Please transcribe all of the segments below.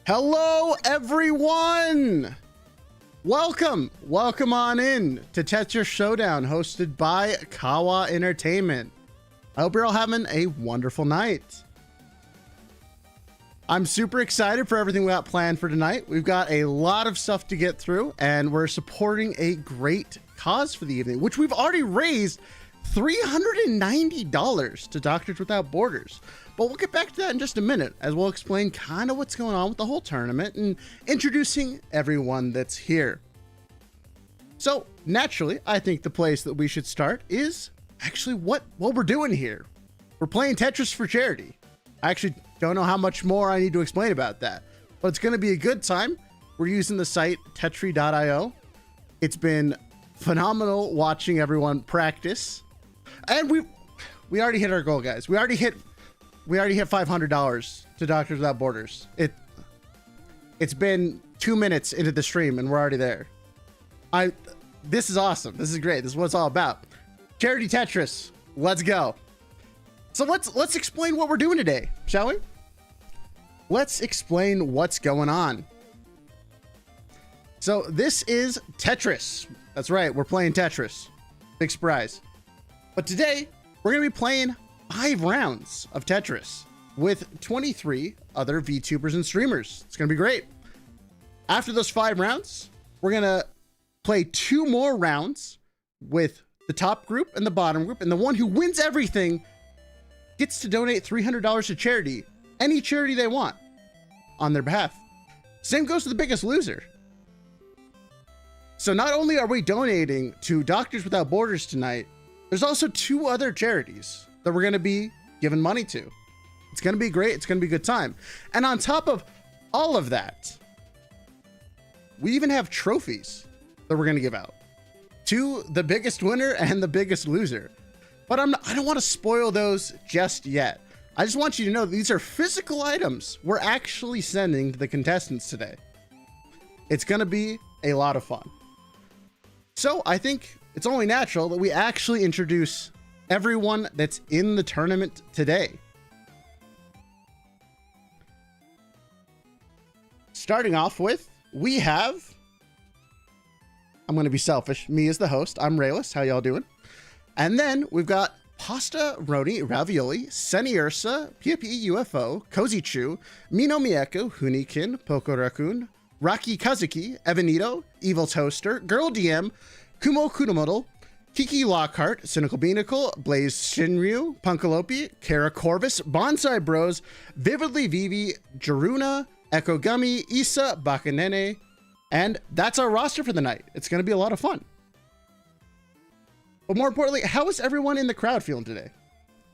Hello, everyone! Welcome on in to Tetris Showdown, hosted by Kawa Entertainment. I hope you're all having a wonderful night. I'm super excited for everything we got planned for tonight. We've got a lot of stuff to get through, and we're supporting a great cause for the evening, which we've already raised $390 to Doctors Without Borders. But we'll get back to that in just a minute, as we'll explain kind of what's going on with the whole tournament and introducing everyone that's here. So naturally, I think the place that we should start is actually what we're doing here. We're playing Tetris for charity. I actually don't know how much more I need to explain about that, but it's going to be a good time. We're using the site tetri.io. It's been phenomenal watching everyone practice, and we already hit our goal, guys. We already hit $500 to Doctors Without Borders. It's been 2 minutes into the stream and we're already there. This is awesome. This is great. This is what it's all about. Charity Tetris. Let's go. So let's explain what we're doing today, shall we? Let's explain what's going on. So this is Tetris. That's right. We're playing Tetris. Big surprise. But today we're going to be playing 5 rounds of Tetris with 23 other VTubers and streamers. It's going to be great. After those 5 rounds, we're going to play 2 more rounds with the top group and the bottom group. And the one who wins everything gets to donate $300 to charity, any charity they want on their behalf. Same goes to the biggest loser. So not only are we donating to Doctors Without Borders tonight, there's also 2 other charities that we're going to be giving money to. It's going to be great. It's going to be a good time. And on top of all of that, we even have trophies that we're going to give out to the biggest winner and the biggest loser. But I don't want to spoil those just yet. I just want you to know these are physical items we're actually sending to the contestants today. It's going to be a lot of fun. So I think it's only natural that we actually introduce everyone that's in the tournament today. Starting off with, we have, I'm going to be selfish, me as the host. I'm Rayless. How y'all doing? And then we've got Pasta Roni Ravioli, Seni Ursa, Pia UFO, Cozy Chew, Mino Mieko, Hunikin, Poco Raccoon, Rocky Kazuki, Evanito, Evil Toaster, Girl DM, Kumo Kudomodel, Kiki Lockhart, Cynical Beanicle, Blaze Shinryu, Punkalopi, Kara Corvus, Bonsai Bros, Vividly Vivi, Jaruna, Echo Gummy, Issa, Bakanene, and that's our roster for the night. It's going to be a lot of fun. But more importantly, how is everyone in the crowd feeling today?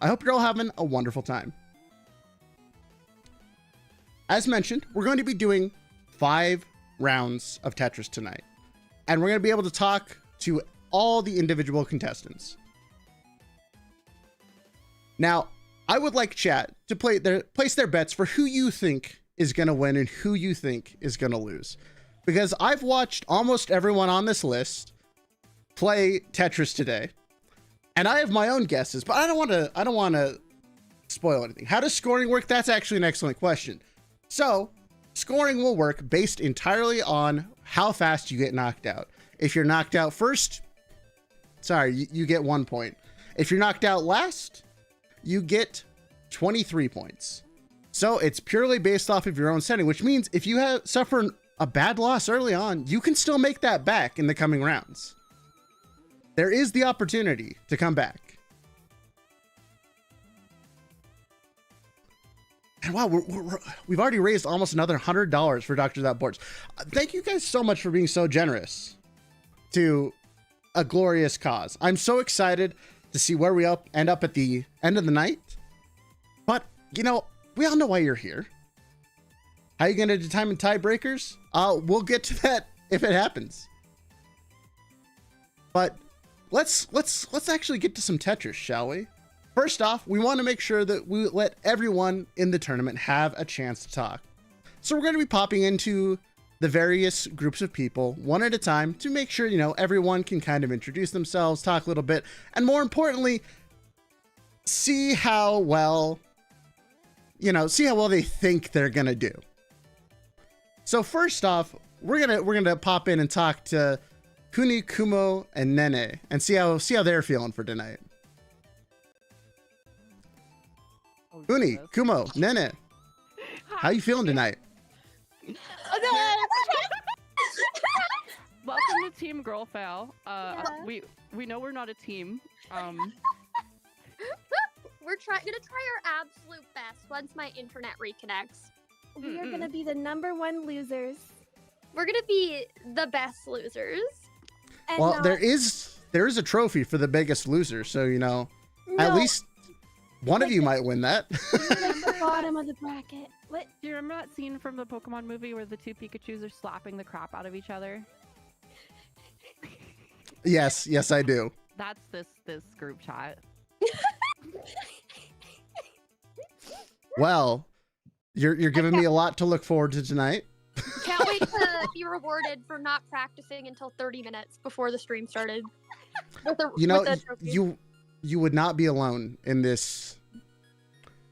I hope you're all having a wonderful time. As mentioned, we're going to be doing 5 rounds of Tetris tonight, and we're going to be able to talk to all the individual contestants. Now, I would like chat to place their bets for who you think is going to win and who you think is going to lose. Because I've watched almost everyone on this list play Tetris today, and I have my own guesses, but I don't want to spoil anything. How does scoring work? That's actually an excellent question. So, scoring will work based entirely on how fast you get knocked out. If you're knocked out first, sorry, you get 1 point. If you're knocked out last, you get 23 points. So it's purely based off of your own setting, which means if you suffer a bad loss early on, you can still make that back in the coming rounds. There is the opportunity to come back. And wow, we've already raised almost another $100 for Doctors Without Borders. Thank you guys so much for being so generous to a glorious cause. I'm so excited to see where we end up at the end of the night. But, you know, we all know why you're here. How are you going to determine tiebreakers? We'll get to that if it happens. But let's actually get to some Tetris, shall we? First off, we want to make sure that we let everyone in the tournament have a chance to talk. So we're going to be popping into the various groups of people one at a time to make sure, you know, everyone can kind of introduce themselves, talk a little bit, and more importantly, see how well they think they're going to do. So first off, we're gonna pop in and talk to Kuni, Kumo, and Nene and see how they're feeling for tonight. Oh, Kuni, Jesus. Kumo, Nene, how you feeling tonight? Welcome to Team Girl Foul. Yeah. We know we're not a team. We're gonna try our absolute best once my internet reconnects. We are gonna be the #1 losers. We're gonna be the best losers. And Well, not- there is a trophy for the biggest loser, so you know, at No, least one of you might win that. like the bottom of the bracket. What? Do you remember that scene from the Pokemon movie where the two Pikachus are slapping the crap out of each other? Yes, I do. That's this group chat. Well, you're giving me a lot to look forward to tonight. Can't wait to be rewarded for not practicing until 30 minutes before the stream started. You know, with the trophy. you would not be alone in this.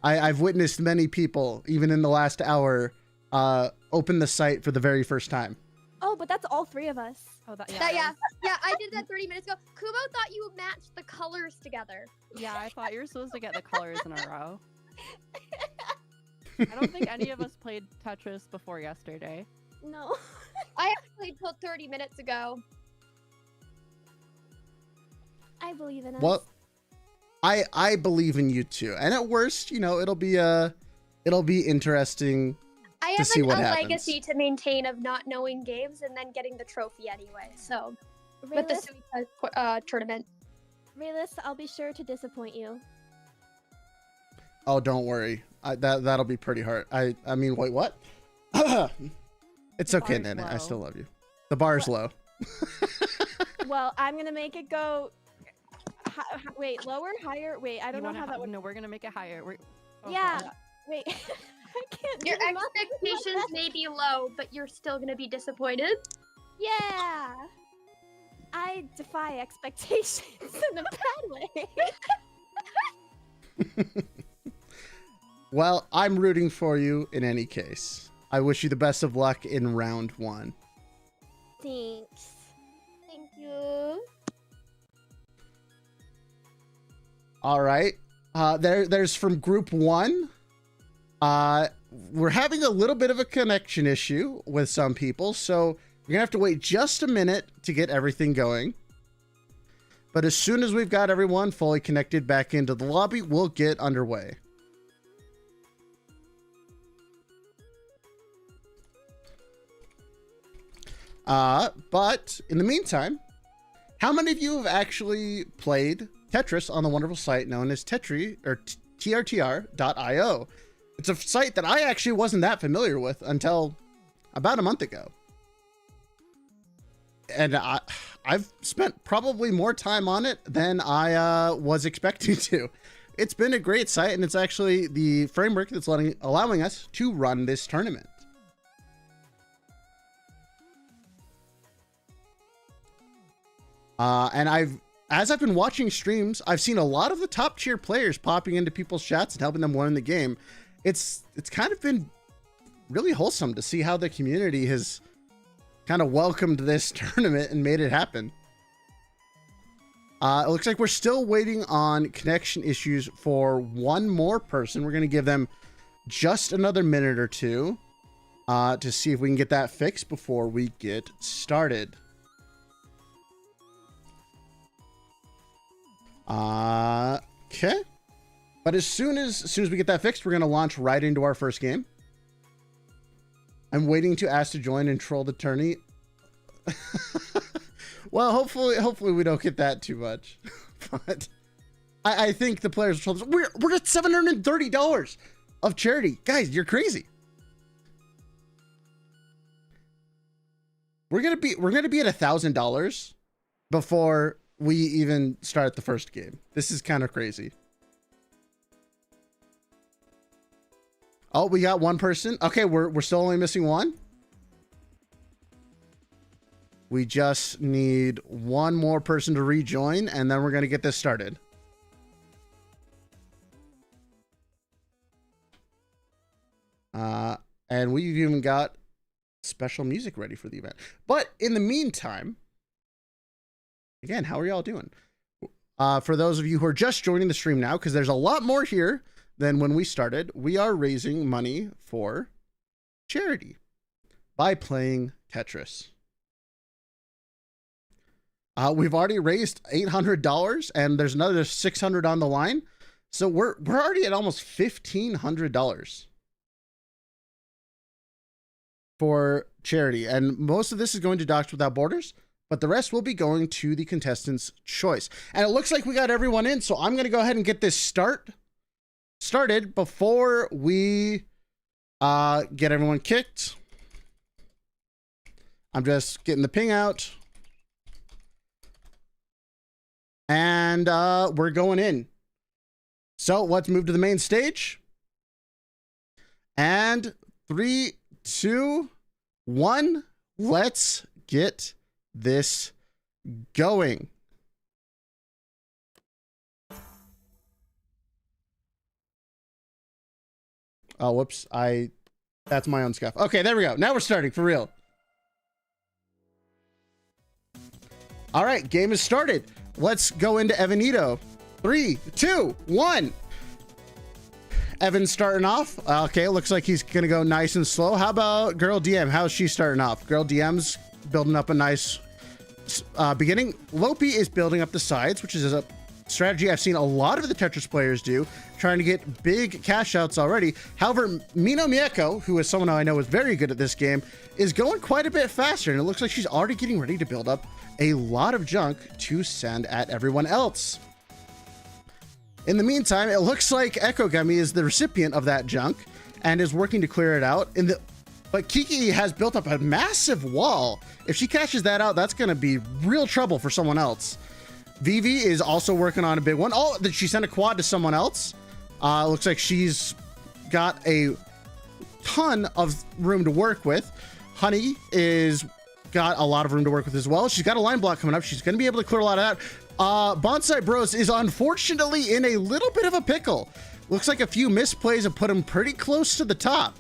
I've witnessed many people, even in the last hour, open the site for the very first time. Oh, but that's all 3 of us. Oh, Yeah, I did that 30 minutes ago. Kumo thought you matched the colors together. Yeah, I thought you were supposed to get the colors in a row. I don't think any of us played Tetris before yesterday. No. I actually played 30 minutes ago. I believe in us. Well, I believe in you too. And at worst, you know, it'll be interesting. I To have see what a happens. legacy to maintain of not knowing games and then getting the trophy anyway. So with the tournament. Raylis, I'll be sure to disappoint you. Oh, don't worry. That'll be pretty hard. I mean, wait, what? It's The okay, bar's Nene. I low. still love you. The bar's low. Well, I'm gonna make it go. Wait, lower, higher. Wait, I don't know how that would. No, we're gonna make it higher. Yeah. Wait, I can't. Your do the math. expectations may be low, but you're still gonna be disappointed. Yeah. I defy expectations in a bad way. Well, I'm rooting for you in any case. I wish you the best of luck in round 1. Thanks. Thank you. All right. There's from group 1. We're having a little bit of a connection issue with some people, so we're gonna have to wait just a minute to get everything going. But as soon as we've got everyone fully connected back into the lobby, we'll get underway. But in the meantime, how many of you have actually played Tetris on the wonderful site known as Tetri or trtr.io? It's a site that I actually wasn't that familiar with until about a month ago. And I've spent probably more time on it than I was expecting to. It's been a great site, and it's actually the framework that's allowing us to run this tournament. And as I've been watching streams, I've seen a lot of the top tier players popping into people's chats and helping them learn the game. It's kind of been really wholesome to see how the community has kind of welcomed this tournament and made it happen. It looks like we're still waiting on connection issues for one more person. We're going to give them just another minute or two to see if we can get that fixed before we get started. Okay. But as soon as we get that fixed, we're going to launch right into our first game. I'm waiting to ask to join and troll the tourney. Well, hopefully we don't get that too much. But I think the players will troll this. We're at $730 of charity. Guys, you're crazy. We're gonna be at $1,000 before we even start the first game. This is kind of crazy. Oh, we got one person. Okay, we're still only missing one. We just need one more person to rejoin, and then we're gonna get this started. And we've even got special music ready for the event. But in the meantime, again, how are y'all doing? For those of you who are just joining the stream now, because there's a lot more here than when we started, we are raising money for charity by playing Tetris. We've already raised $800 and there's another $600 on the line. So we're already at almost $1,500 for charity. And most of this is going to Doctors Without Borders, but the rest will be going to the contestants' choice. And it looks like we got everyone in, so I'm going to go ahead and get this started before we get everyone kicked. I'm just getting the ping out. And we're going in. So let's move to the main stage. And 3, 2, 1, let's get this going. Oh, whoops. That's my own scuff. Okay, there we go. Now we're starting for real. All right, game is started. Let's go into Evanito. 3, 2, 1. Evan's starting off. Okay, looks like he's gonna go nice and slow. How about Girl DM? How's she starting off? Girl DM's building up a nice beginning. Lopi is building up the sides, which is a strategy I've seen a lot of the Tetris players do, trying to get big cash outs already. However, Mino Mieko, who is someone I know is very good at this game, is going quite a bit faster, and it looks like she's already getting ready to build up a lot of junk to send at everyone else. In the meantime, it looks like Echo Gummy is the recipient of that junk and is working to clear it out. But Kiki has built up a massive wall. If she cashes that out, that's going to be real trouble for someone else. Vivi is also working on a big one. Oh, did she send a quad to someone else? Looks like she's got a ton of room to work with. Honey is got a lot of room to work with as well. She's got a line block coming up. She's going to be able to clear a lot of that. Bonsai Bros is unfortunately in a little bit of a pickle. Looks like a few misplays have put him pretty close to the top.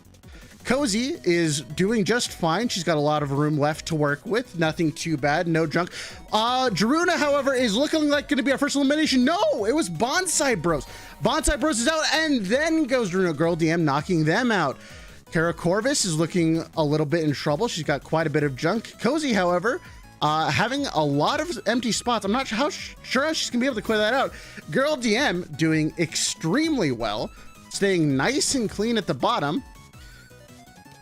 Cozy is doing just fine. She's got a lot of room left to work with. Nothing too bad. No junk. Jaruna, however, is looking like going to be our first elimination. No, it was Bonsai Bros. Bonsai Bros is out, and then goes Jaruna Girl DM, knocking them out. Kara Corvus is looking a little bit in trouble. She's got quite a bit of junk. Cozy, however, having a lot of empty spots. I'm not sure how she's going to be able to clear that out. Girl DM doing extremely well, staying nice and clean at the bottom.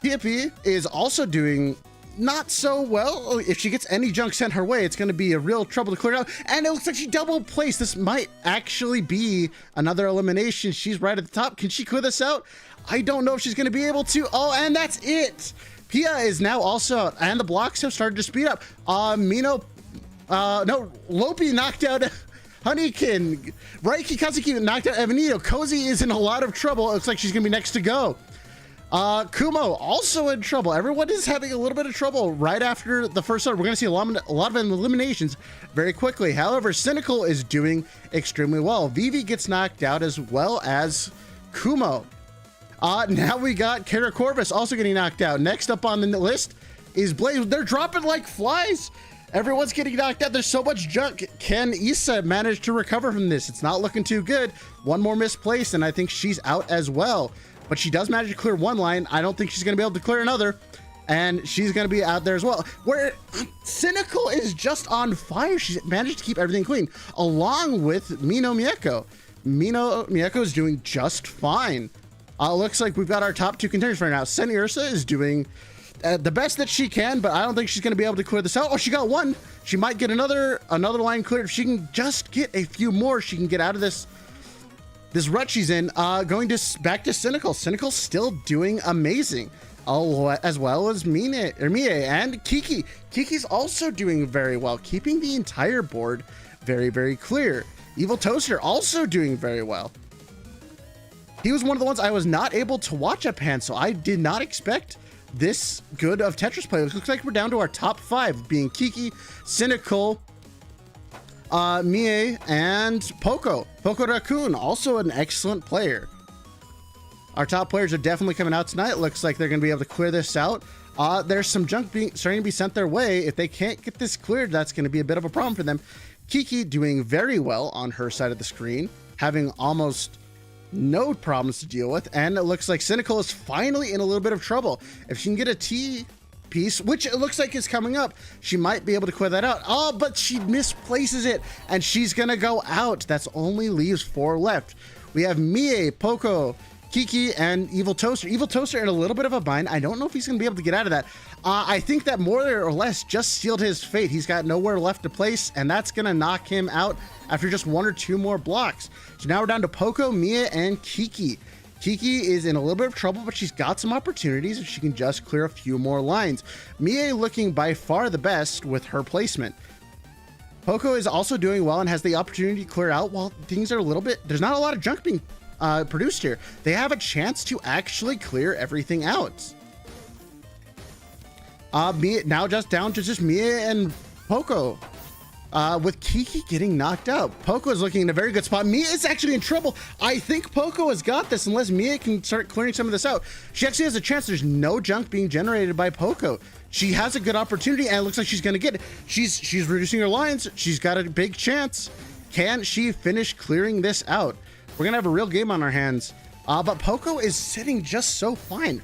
PFP is also doing not so well. If she gets any junk sent her way, it's going to be a real trouble to clear out. And it looks like she double placed. This might actually be another elimination. She's right at the top. Can she clear this out? I don't know if she's going to be able to. Oh, and that's it. Pia is now also out, and the blocks have started to speed up. Lopi knocked out Honeykin. Raiki Kazuki knocked out Evanito. Cozy is in a lot of trouble. It looks like she's going to be next to go. Kumo also in trouble. Everyone is having a little bit of trouble right after the first start. We're going to see a lot of eliminations very quickly. However, Cynical is doing extremely well. Vivi gets knocked out as well as Kumo. Now we got Kara Corvus also getting knocked out. Next up on the list is Blaze. They're dropping like flies. Everyone's getting knocked out. There's so much junk. Can Issa manage to recover from this? It's not looking too good. One more misplaced, and I think she's out as well. But she does manage to clear one line. I don't think she's going to be able to clear another. And she's going to be out there as well. Where Cynical is just on fire. She's managed to keep everything clean, along with Mino Mieko. Mino Mieko is doing just fine. Looks like we've got our top two contenders right now. Seni Ursa is doing the best that she can, but I don't think she's going to be able to clear this out. Oh, she got one. She might get another line cleared. If she can just get a few more, she can get out of this rut she's in. Going back to Cynical. Cynical's still doing amazing, as well as Mie and Kiki. Kiki's also doing very well, keeping the entire board very, very clear. Evil Toaster also doing very well. He was one of the ones I was not able to watch up hand, so I did not expect this good of Tetris players. Looks like we're down to our top 5, being Kiki, Cynical, Mie, and Poco. Poco Raccoon, also an excellent player. Our top players are definitely coming out tonight. Looks like they're going to be able to clear this out. There's some junk starting to be sent their way. If they can't get this cleared, that's going to be a bit of a problem for them. Kiki doing very well on her side of the screen, having almost no problems to deal with, and it looks like Cynical is finally in a little bit of trouble. If she can get a T piece, which it looks like is coming up, she might be able to clear that out. Oh, but she misplaces it, and she's gonna go out. That's only leaves 4 left. We have Mie, Poco, Kiki, and Evil Toaster. Evil Toaster in a little bit of a bind. I don't know if he's gonna be able to get out of that. I think that more or less just sealed his fate. He's got nowhere left to place, and that's gonna knock him out after just 1 or 2 more blocks. So now we're down to Poco, Mia, and Kiki. Kiki is in a little bit of trouble, but she's got some opportunities if she can just clear a few more lines. Mia looking by far the best with her placement. Poco is also doing well and has the opportunity to clear out while things are a little bit, there's not a lot of junk being produced here. They have a chance to actually clear everything out. Mia now just down to just Mia and Poco. With Kiki getting knocked out. Poco is looking in a very good spot. Mia is actually in trouble. I think Poco has got this unless Mia can start clearing some of this out. She actually has a chance. There's no junk being generated by Poco. She has a good opportunity, and it looks like she's going to get it. She's reducing her lines. She's got a big chance. Can she finish clearing this out? We're going to have a real game on our hands. But Poco is sitting just so fine.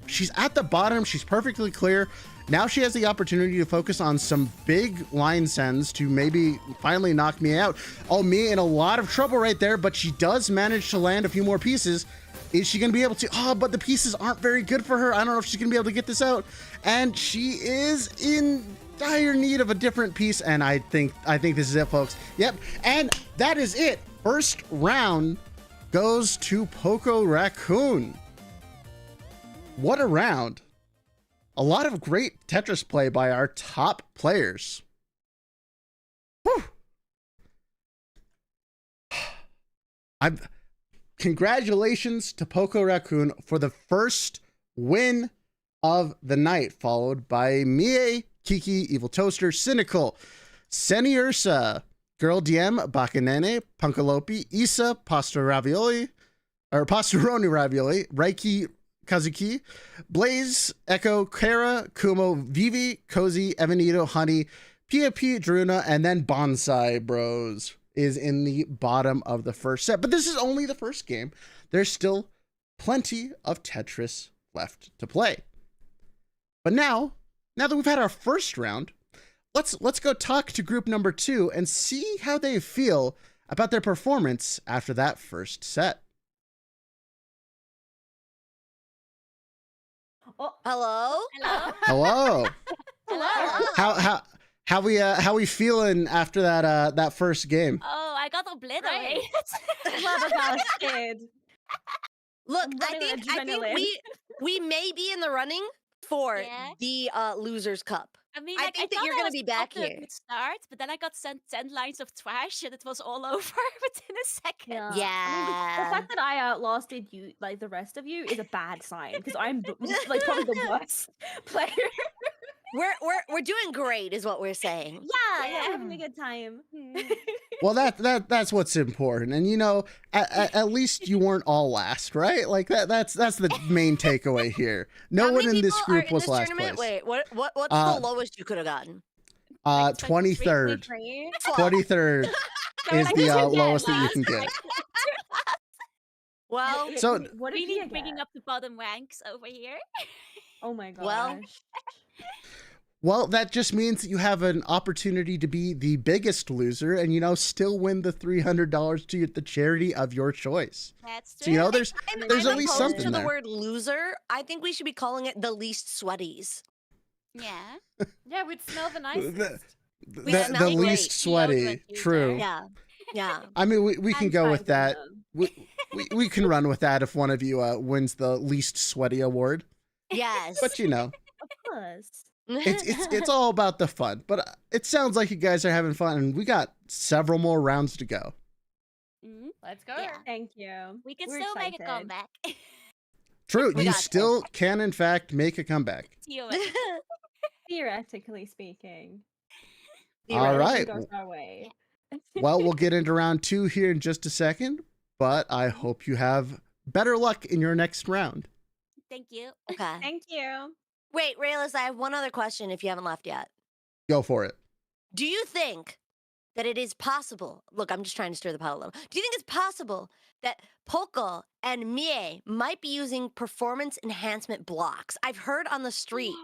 She's at the bottom. She's perfectly clear. Now she has the opportunity to focus on some big line sends to maybe finally knock Mia out. Oh, Mia in a lot of trouble right there, but she does manage to land a few more pieces. Is she going to be able to? Oh, but the pieces aren't very good for her. I don't know if she's going to be able to get this out. And she is in dire need of a different piece. And I think this is it, folks. Yep. And that is it. First round goes to Poco Raccoon. What a round. A lot of great Tetris play by our top players. Whew. Congratulations to Poco Raccoon for the first win of the night, followed by Mie, Kiki, Evil Toaster, Cynical, Seni Ursa, Girl DM, Bakanene, Punkalopi, Isa, Pastoroni Ravioli, Reiki, Kazuki, Blaze, Echo, Kara, Kumo, Vivi, Cozy, Evanito, Honey, Pia P, Druna, and then Bonsai Bros is in the bottom of the first set. But this is only the first game. There's still plenty of Tetris left to play. But now that we've had our first round, let's go talk to group number 2 and see how they feel about their performance after that first set. Oh, hello. Hello. Hello. How we feeling after that first game? Oh, I got obliterated. Flabbergasted. Look, I think we may be in the running for the Losers Cup. I mean, I think that you're going to be back here. Good start, but then I got sent 10 lines of trash and it was all over within a second. Yeah. I mean, the fact that I outlasted you, like the rest of you, is a bad sign because I'm like probably the worst player. We're doing great, is what we're saying. Yeah, having a good time. Well, that's what's important, and you know, at least you weren't all last, right? Like that's the main takeaway here. No one in this group was last place. Wait, what's the lowest you could have gotten? 23rd. 23rd is the lowest that you can get. Well, so what are really bringing up the bottom ranks over here. Oh my gosh. Well, that just means that you have an opportunity to be the biggest loser and, you know, still win the $300 to the charity of your choice. That's true. So, you know, there's at least something to there. The word loser, I think we should be calling it the least sweaties. Yeah. Yeah, we'd smell the nicest. The least sweaty. True. Yeah. I mean, we can go with that. We can run with that if one of you wins the least sweaty award. Yes. But, you know. Of course. It's all about the fun, but it sounds like you guys are having fun, and we got several more rounds to go. Let's go. Yeah. Thank you. We can still make a comeback. True, you still can, in fact, make a comeback. Theoretically speaking. All right. Goes our way. Well, we'll get into round 2 here in just a second, but I hope you have better luck in your next round. Thank you. Okay. Thank you. Wait, Raylis, I have one other question if you haven't left yet. Go for it. Do you think that it is possible? Look, I'm just trying to stir the pot a little. Do you think it's possible that Poco and Mie might be using performance enhancement blocks? I've heard on the street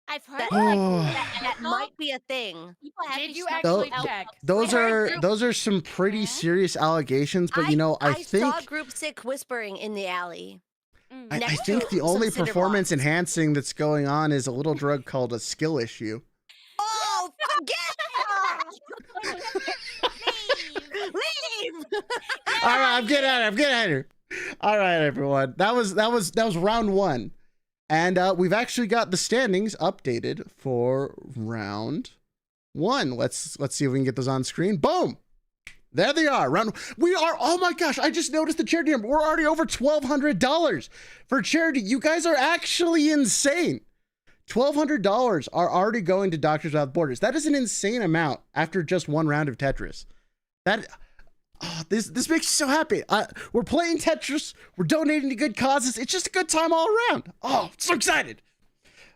I've heard that, that might be a thing. Did you actually check? Those are some pretty serious allegations, but you know, I think saw group sick whispering in the alley. I think the only performance enhancing that's going on is a little drug called a skill issue. Oh, forget it! Leave! All right, I'm getting at her. All right, everyone. That was round 1. And we've actually got the standings updated for round 1. Let's see if we can get those on screen. Boom! There they are. We are, oh my gosh, I just noticed the charity number. We're already over $1,200 for charity. You guys are actually insane. $1,200 are already going to Doctors Without Borders. That is an insane amount after just one round of Tetris. This makes me so happy. We're playing Tetris. We're donating to good causes. It's just a good time all around. Oh, so excited.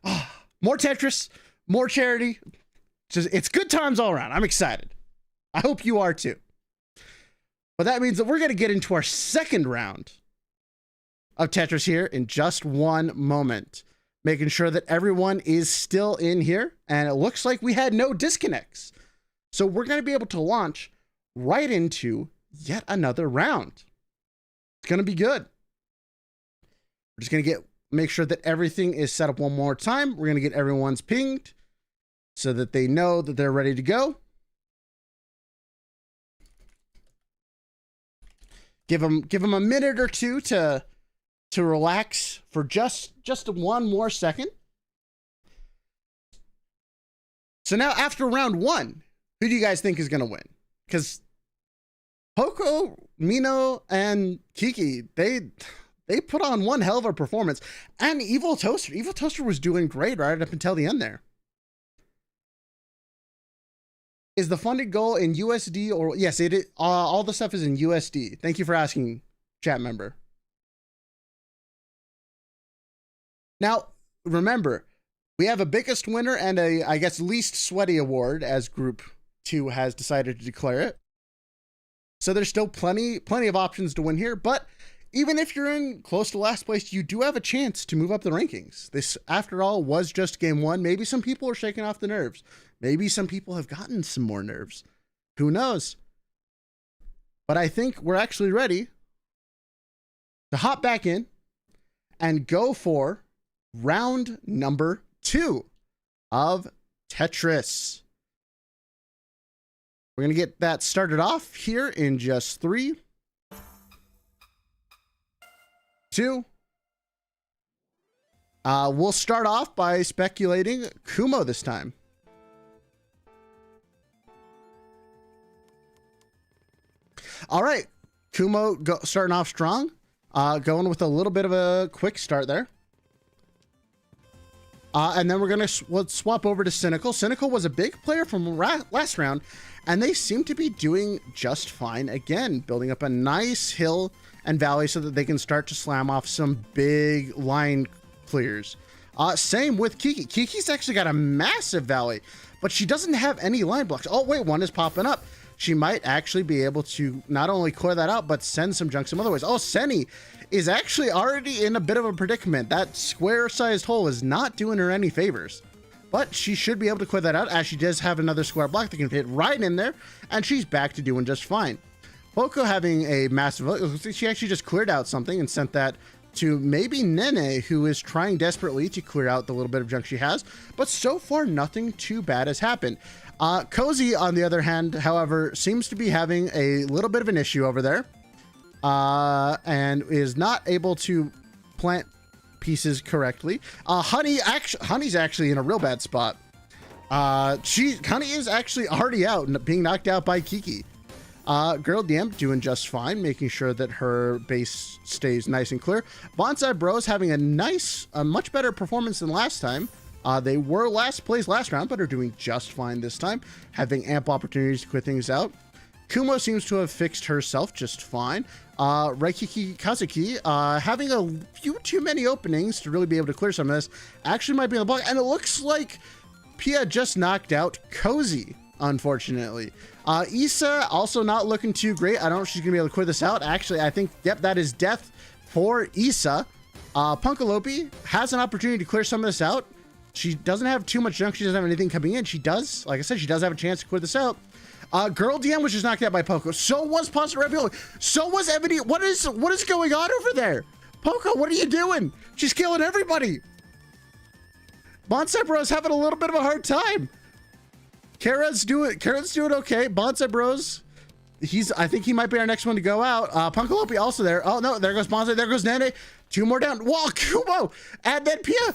Oh, more Tetris, more charity. It's good times all around. I'm excited. I hope you are too. But that means that we're going to get into our second round of Tetris here in just one moment, making sure that everyone is still in here. And it looks like we had no disconnects. So we're going to be able to launch right into yet another round. It's going to be good. We're just going to make sure that everything is set up one more time. We're going to get everyone's pinged so that they know that they're ready to go. Give them a minute or two to relax for just one more second. So now after round 1, who do you guys think is going to win? Because Poco, Mino, and Kiki, they put on one hell of a performance. And Evil Toaster was doing great right up until the end there. Is the funded goal in USD or yes, it is, all the stuff is in USD. Thank you for asking, chat member. Now, remember, we have a biggest winner and a, I guess, least sweaty award as group 2 has decided to declare it. So there's still plenty of options to win here, but even if you're in close to last place, you do have a chance to move up the rankings. This, after all, was just game 1. Maybe some people are shaking off the nerves. Maybe some people have gotten some more nerves. Who knows? But I think we're actually ready to hop back in and go for round number 2 of Tetris. We're going to get that started off here in just 3, 2. We'll start off by speculating Kumo this time. All right, Kumo starting off strong, going with a little bit of a quick start there. And then we're going to swap over to Cynical. Cynical was a big player from last round, and they seem to be doing just fine again, building up a nice hill and valley so that they can start to slam off some big line clears. Same with Kiki. Kiki's actually got a massive valley, but she doesn't have any line blocks. Oh, wait, one is popping up. She might actually be able to not only clear that out, but send some junk some other ways. Oh, Seni is actually already in a bit of a predicament. That square-sized hole is not doing her any favors. But she should be able to clear that out, as she does have another square block that can fit right in there, and she's back to doing just fine. Poco having a massive... She actually just cleared out something and sent that to maybe Nene, who is trying desperately to clear out the little bit of junk she has. But so far, nothing too bad has happened. Cozy, on the other hand, however, seems to be having a little bit of an issue over there, and is not able to plant pieces correctly. Honey's actually in a real bad spot. Honey is actually already out and being knocked out by Kiki. Girl DM doing just fine, making sure that her base stays nice and clear. Bonsai Bros having a much better performance than last time. They were last place last round, but are doing just fine this time, having ample opportunities to quit things out. Kumo seems to have fixed herself just fine. Raikiki Kazuki, having a few too many openings to really be able to clear some of this, actually might be on the block. And it looks like Pia just knocked out Cozy, unfortunately. Issa also not looking too great. I don't know if she's gonna be able to clear this out. Actually, I think, yep, that is death for Issa. Punkalopi has an opportunity to clear some of this out. She doesn't have too much junk. She doesn't have anything coming in. She does, like I said, she does have a chance to clear this out. Girl DM was just knocked out by Poco. So was Pasta Ravioli. So was Ebony. What is going on over there? Poco, what are you doing? She's killing everybody. Bonsai Bros having a little bit of a hard time. Kara's doing okay. Bonsai Bros, I think he might be our next one to go out. Punkalopi also there. Oh no, there goes Bonsai. There goes Nene. 2 more down. Whoa, Kumo. And then Pia.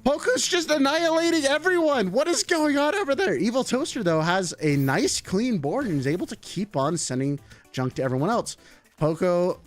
Poco's just annihilating everyone. What is going on over there? Evil Toaster, though, has a nice clean board and is able to keep on sending junk to everyone else. Poco,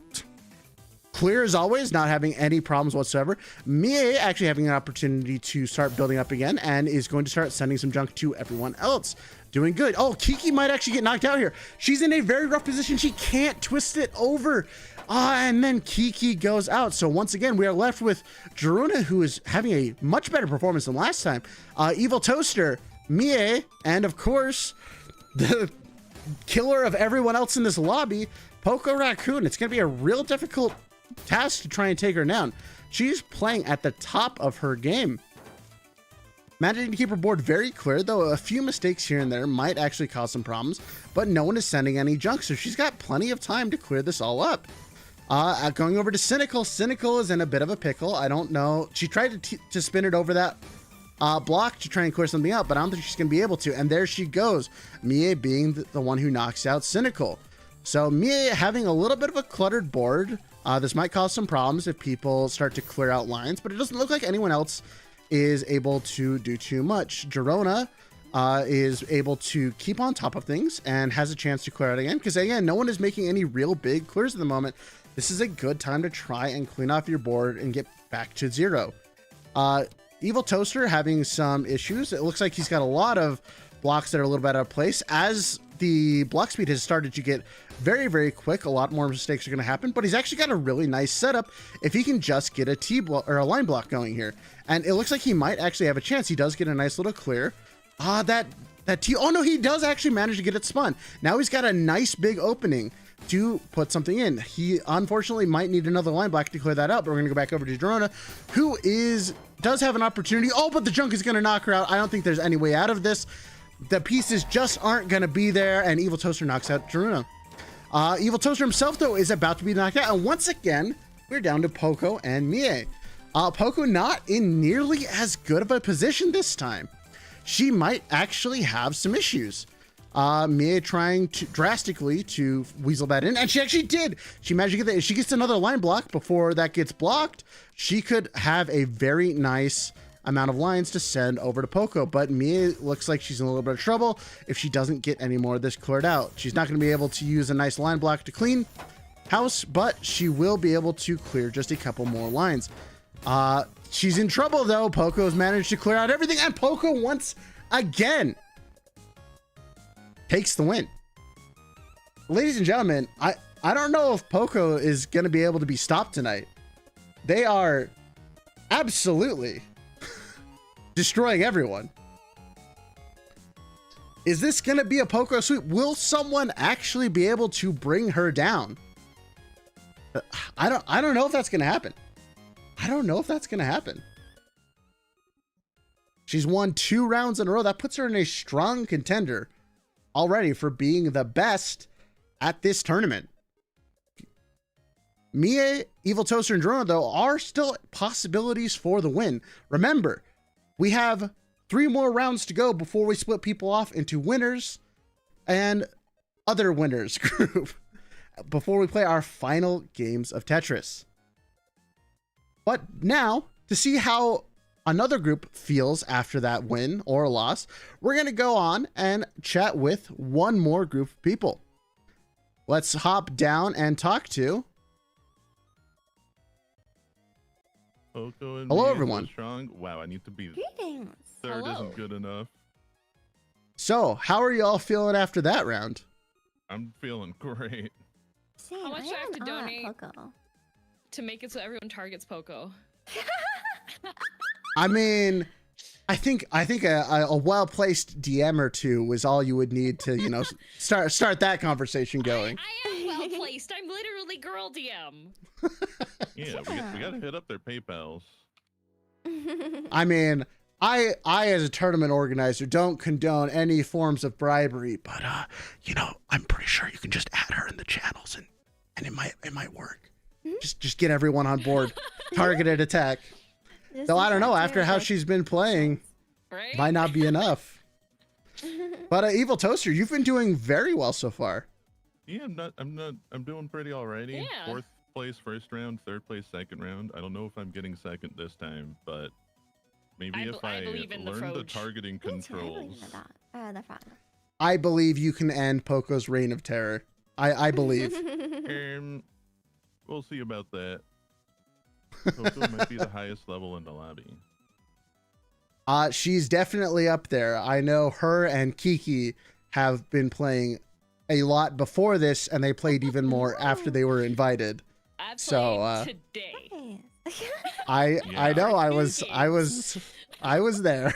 clear as always, not having any problems whatsoever. Mie actually having an opportunity to start building up again and is going to start sending some junk to everyone else. Doing good. Oh, Kiki might actually get knocked out here. She's in a very rough position. She can't twist it over. And then Kiki goes out. So once again, we are left with Jaruna, who is having a much better performance than last time. Evil Toaster, Mie, and of course, the killer of everyone else in this lobby, Poco Raccoon. It's going to be a real difficult task to try and take her down. She's playing at the top of her game. Managing to keep her board very clear, though a few mistakes here and there might actually cause some problems, but no one is sending any junk, so she's got plenty of time to clear this all up. Going over to Cynical. Cynical is in a bit of a pickle. I don't know. She tried to spin it over that block to try and clear something out, but I don't think she's going to be able to. And there she goes. Mie being the one who knocks out Cynical. So Mie having a little bit of a cluttered board. This might cause some problems if people start to clear out lines, but it doesn't look like anyone else is able to do too much. Girona is able to keep on top of things and has a chance to clear out again, because again, no one is making any real big clears at the moment. This is a good time to try and clean off your board and get back to 0. Evil Toaster having some issues. It looks like he's got a lot of blocks that are a little bit out of place. As the block speed has started to get very, very quick, a lot more mistakes are going to happen, but he's actually got a really nice setup if he can just get a T block or a line block going here. And it looks like he might actually have a chance. He does get a nice little clear. That T, oh no, he does actually manage to get it spun. Now he's got a nice big opening to put something in. He unfortunately might need another line block to clear that out, but we're gonna go back over to Dorona, who does have an opportunity. Oh, but the junk is gonna knock her out. I don't think there's any way out of this. The pieces just aren't gonna be there, and Evil Toaster knocks out Dorona. Evil Toaster himself, though, is about to be knocked out, and once again, we're down to Poco and Mie. Poco not in nearly as good of a position this time. She might actually have some issues. Mie trying to drastically to weasel that in, and she actually did. She managed to get that. If she gets another line block before that gets blocked, she could have a very nice amount of lines to send over to Poco. But Mie looks like she's in a little bit of trouble if she doesn't get any more of this cleared out. She's not going to be able to use a nice line block to clean house, but she will be able to clear just a couple more lines. She's in trouble though. Poco's managed to clear out everything, and Poco once again takes the win. Ladies and gentlemen, I don't know if Poco is going to be able to be stopped tonight. They are absolutely destroying everyone. Is this going to be a Poco sweep? Will someone actually be able to bring her down? I don't know if that's going to happen. I don't know if that's going to happen. She's won 2 rounds in a row. That puts her in a strong contender already for being the best at this tournament. Mie, Evil Toaster, and Drona, though, are still possibilities for the win. Remember, we have 3 more rounds to go before we split people off into winners and other winners group before we play our final games of Tetris. But now, to see how another group feels after that win or loss, we're going to go on and chat with one more group of people. Let's hop down and talk to... Poco and hello, me everyone. Strong. Wow, I need to be Greetings. third. Hello. Isn't good enough. So, how are you all feeling after that round? I'm feeling great. Same, How much do I have to am donate? Poco. To make it so everyone targets Poco. I mean, I think a well-placed DM or two was all you would need to, you know, start that conversation going. I am well placed. I'm literally girl DM. Yeah, we gotta hit up their PayPals. I mean, I as a tournament organizer don't condone any forms of bribery, but you know, I'm pretty sure you can just add her in the channels and it might work. Just get everyone on board. Targeted attack. Though I don't know, after how she's been playing, Right? might not be enough. But Evil Toaster, you've been doing very well so far. Yeah, I'm doing pretty already. Yeah. 4th place first round, 3rd place second round. I don't know if I'm getting second this time, but maybe if I believe in the learn the Froge. targeting Me too, I believe controls. in that. The front. I believe you can end Poco's reign of terror. I believe. We'll see about that. Poco might be the highest level in the lobby. She's definitely up there. I know her and Kiki have been playing a lot before this, and they played even more after they were invited. I played So, today. I know I was there.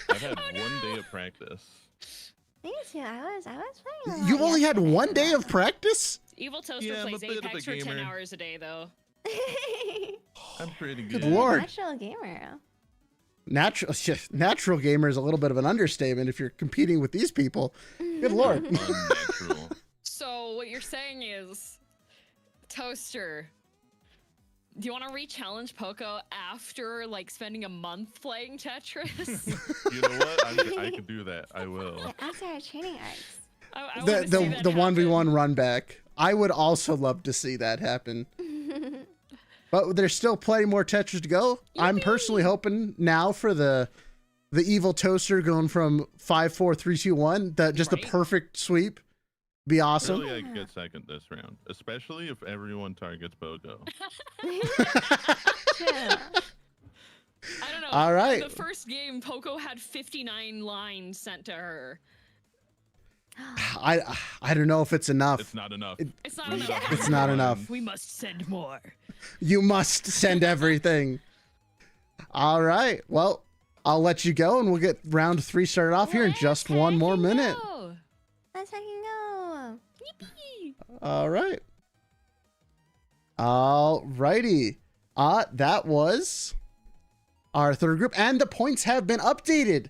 I've had 1 day of practice. Me too. I was playing. A lot You only had yesterday, 1 day but- of practice? Evil Toaster Yeah, I'm a plays bit of a Apex for 10 gamer. hours a day, though. I'm pretty Good good. lord. Natural gamer. Natural gamer is a little bit of an understatement if you're competing with these people. Good lord. Unnatural. So what you're saying is, Toaster, do you want to re-challenge Poco after like spending a month playing Tetris? You know what? I could do that. I will. Yeah, after our training arcs. I wanna see that The 1v1 happen. run back. I would also love to see that happen. But there's still plenty more Tetris to go. I'm personally hoping now for the Evil Toaster going from 5-4, 3-2-1, that just the Right. perfect sweep. Be awesome. Really, I could get second this round, especially if everyone targets Poco. True. I don't know. All right. The first game, Poco had 59 lines sent to her. I don't know if it's enough. It's not enough. It's not We need enough. It's not enough. We must send more. You must send everything. All right. Well, I'll let you go and we'll get round 3 started off here in just one more minute. Let's fucking go. All right. All righty. That was our third group, and the points have been updated.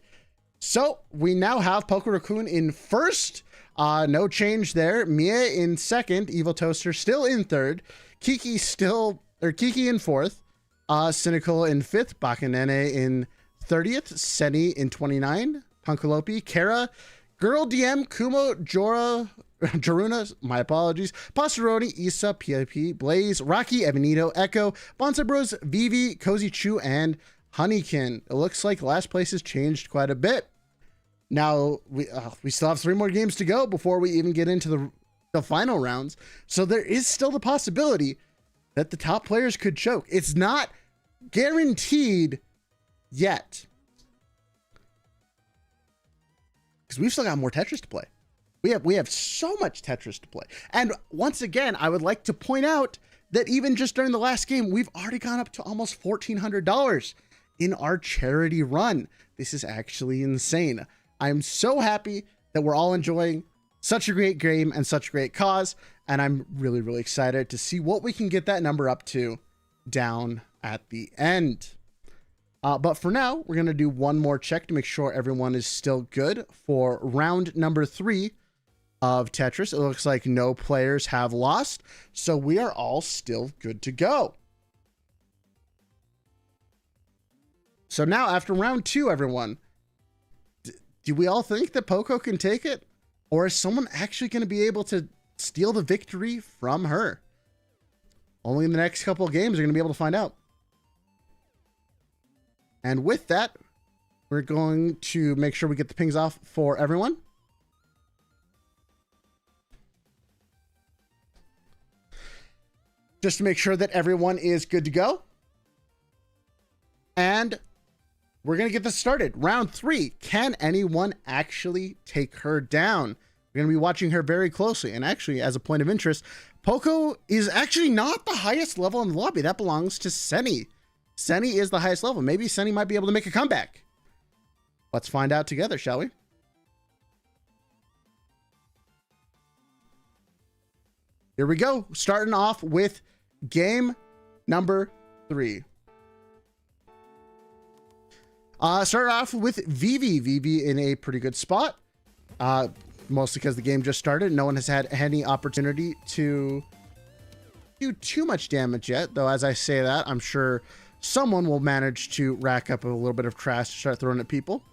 So we now have Poco Raccoon in first. No change there. Mia in second. Evil Toaster still in third. Kiki in fourth. Cynical in fifth. Bakanene in 30th. Seni in 29. Punkalopi. Kara. Girl DM. Kumo. Jaruna. My apologies. Passeroni. Issa. PIP. Blaze. Rocky. Evanito. Echo. Bonsa Bros. Vivi. Cozy Chew. And Honeykin. It looks like last place has changed quite a bit. Now, we still have 3 more games to go before we even get into the final rounds. So there is still the possibility that the top players could choke. It's not guaranteed yet. Because we've still got more Tetris to play. We have so much Tetris to play. And once again, I would like to point out that even just during the last game, we've already gone up to almost $1,400 in our charity run. This is actually insane. I'm so happy that we're all enjoying such a great game and such a great cause, and I'm really, really excited to see what we can get that number up to down at the end. But for now, we're going to do one more check to make sure everyone is still good for round number 3 of Tetris. It looks like no players have lost, so we are all still good to go. So now, after round 2, everyone, do we all think that Poco can take it? Or is someone actually going to be able to steal the victory from her? Only in the next couple of games are going to be able to find out. And with that, we're going to make sure we get the pings off for everyone. Just to make sure that everyone is good to go. And we're going to get this started. Round 3. Can anyone actually take her down? We're going to be watching her very closely. And actually, as a point of interest, Poco is actually not the highest level in the lobby. That belongs to Senny. Senny is the highest level. Maybe Senny might be able to make a comeback. Let's find out together, shall we? Here we go. Starting off with game number 3. Started off with Vivi. Vivi in a pretty good spot. Mostly because the game just started. No one has had any opportunity to do too much damage yet. Though, as I say that, I'm sure someone will manage to rack up a little bit of trash to start throwing at people.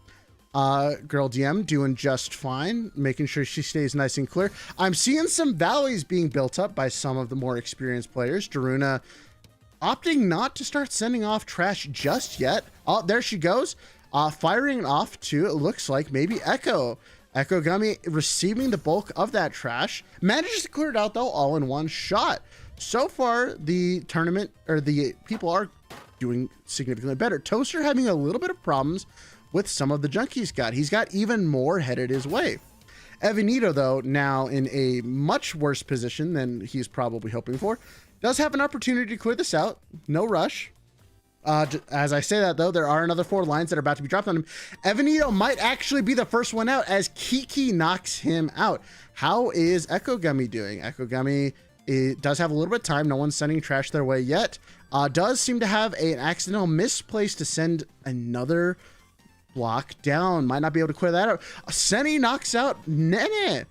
Girl DM doing just fine, making sure she stays nice and clear. I'm seeing some valleys being built up by some of the more experienced players. Daruna opting not to start sending off trash just yet. Oh, there she goes. Firing off to, it looks like, maybe Echo. Echo Gummy receiving the bulk of that trash. Manages to clear it out, though, all in one shot. So far, the tournament, or the people are doing significantly better. Toaster having a little bit of problems with some of the junk he's got. He's got even more headed his way. Evanito, though, now in a much worse position than he's probably hoping for, does have an opportunity to clear this out. No rush. As I say that, though, there are another 4 lines that are about to be dropped on him. Evanito might actually be the first one out as Kiki knocks him out. How is Echo Gummy doing? Echo Gummy does have a little bit of time. No one's sending trash their way yet. Does seem to have an accidental misplace to send another block down. Might not be able to clear that out. Senny knocks out Nene.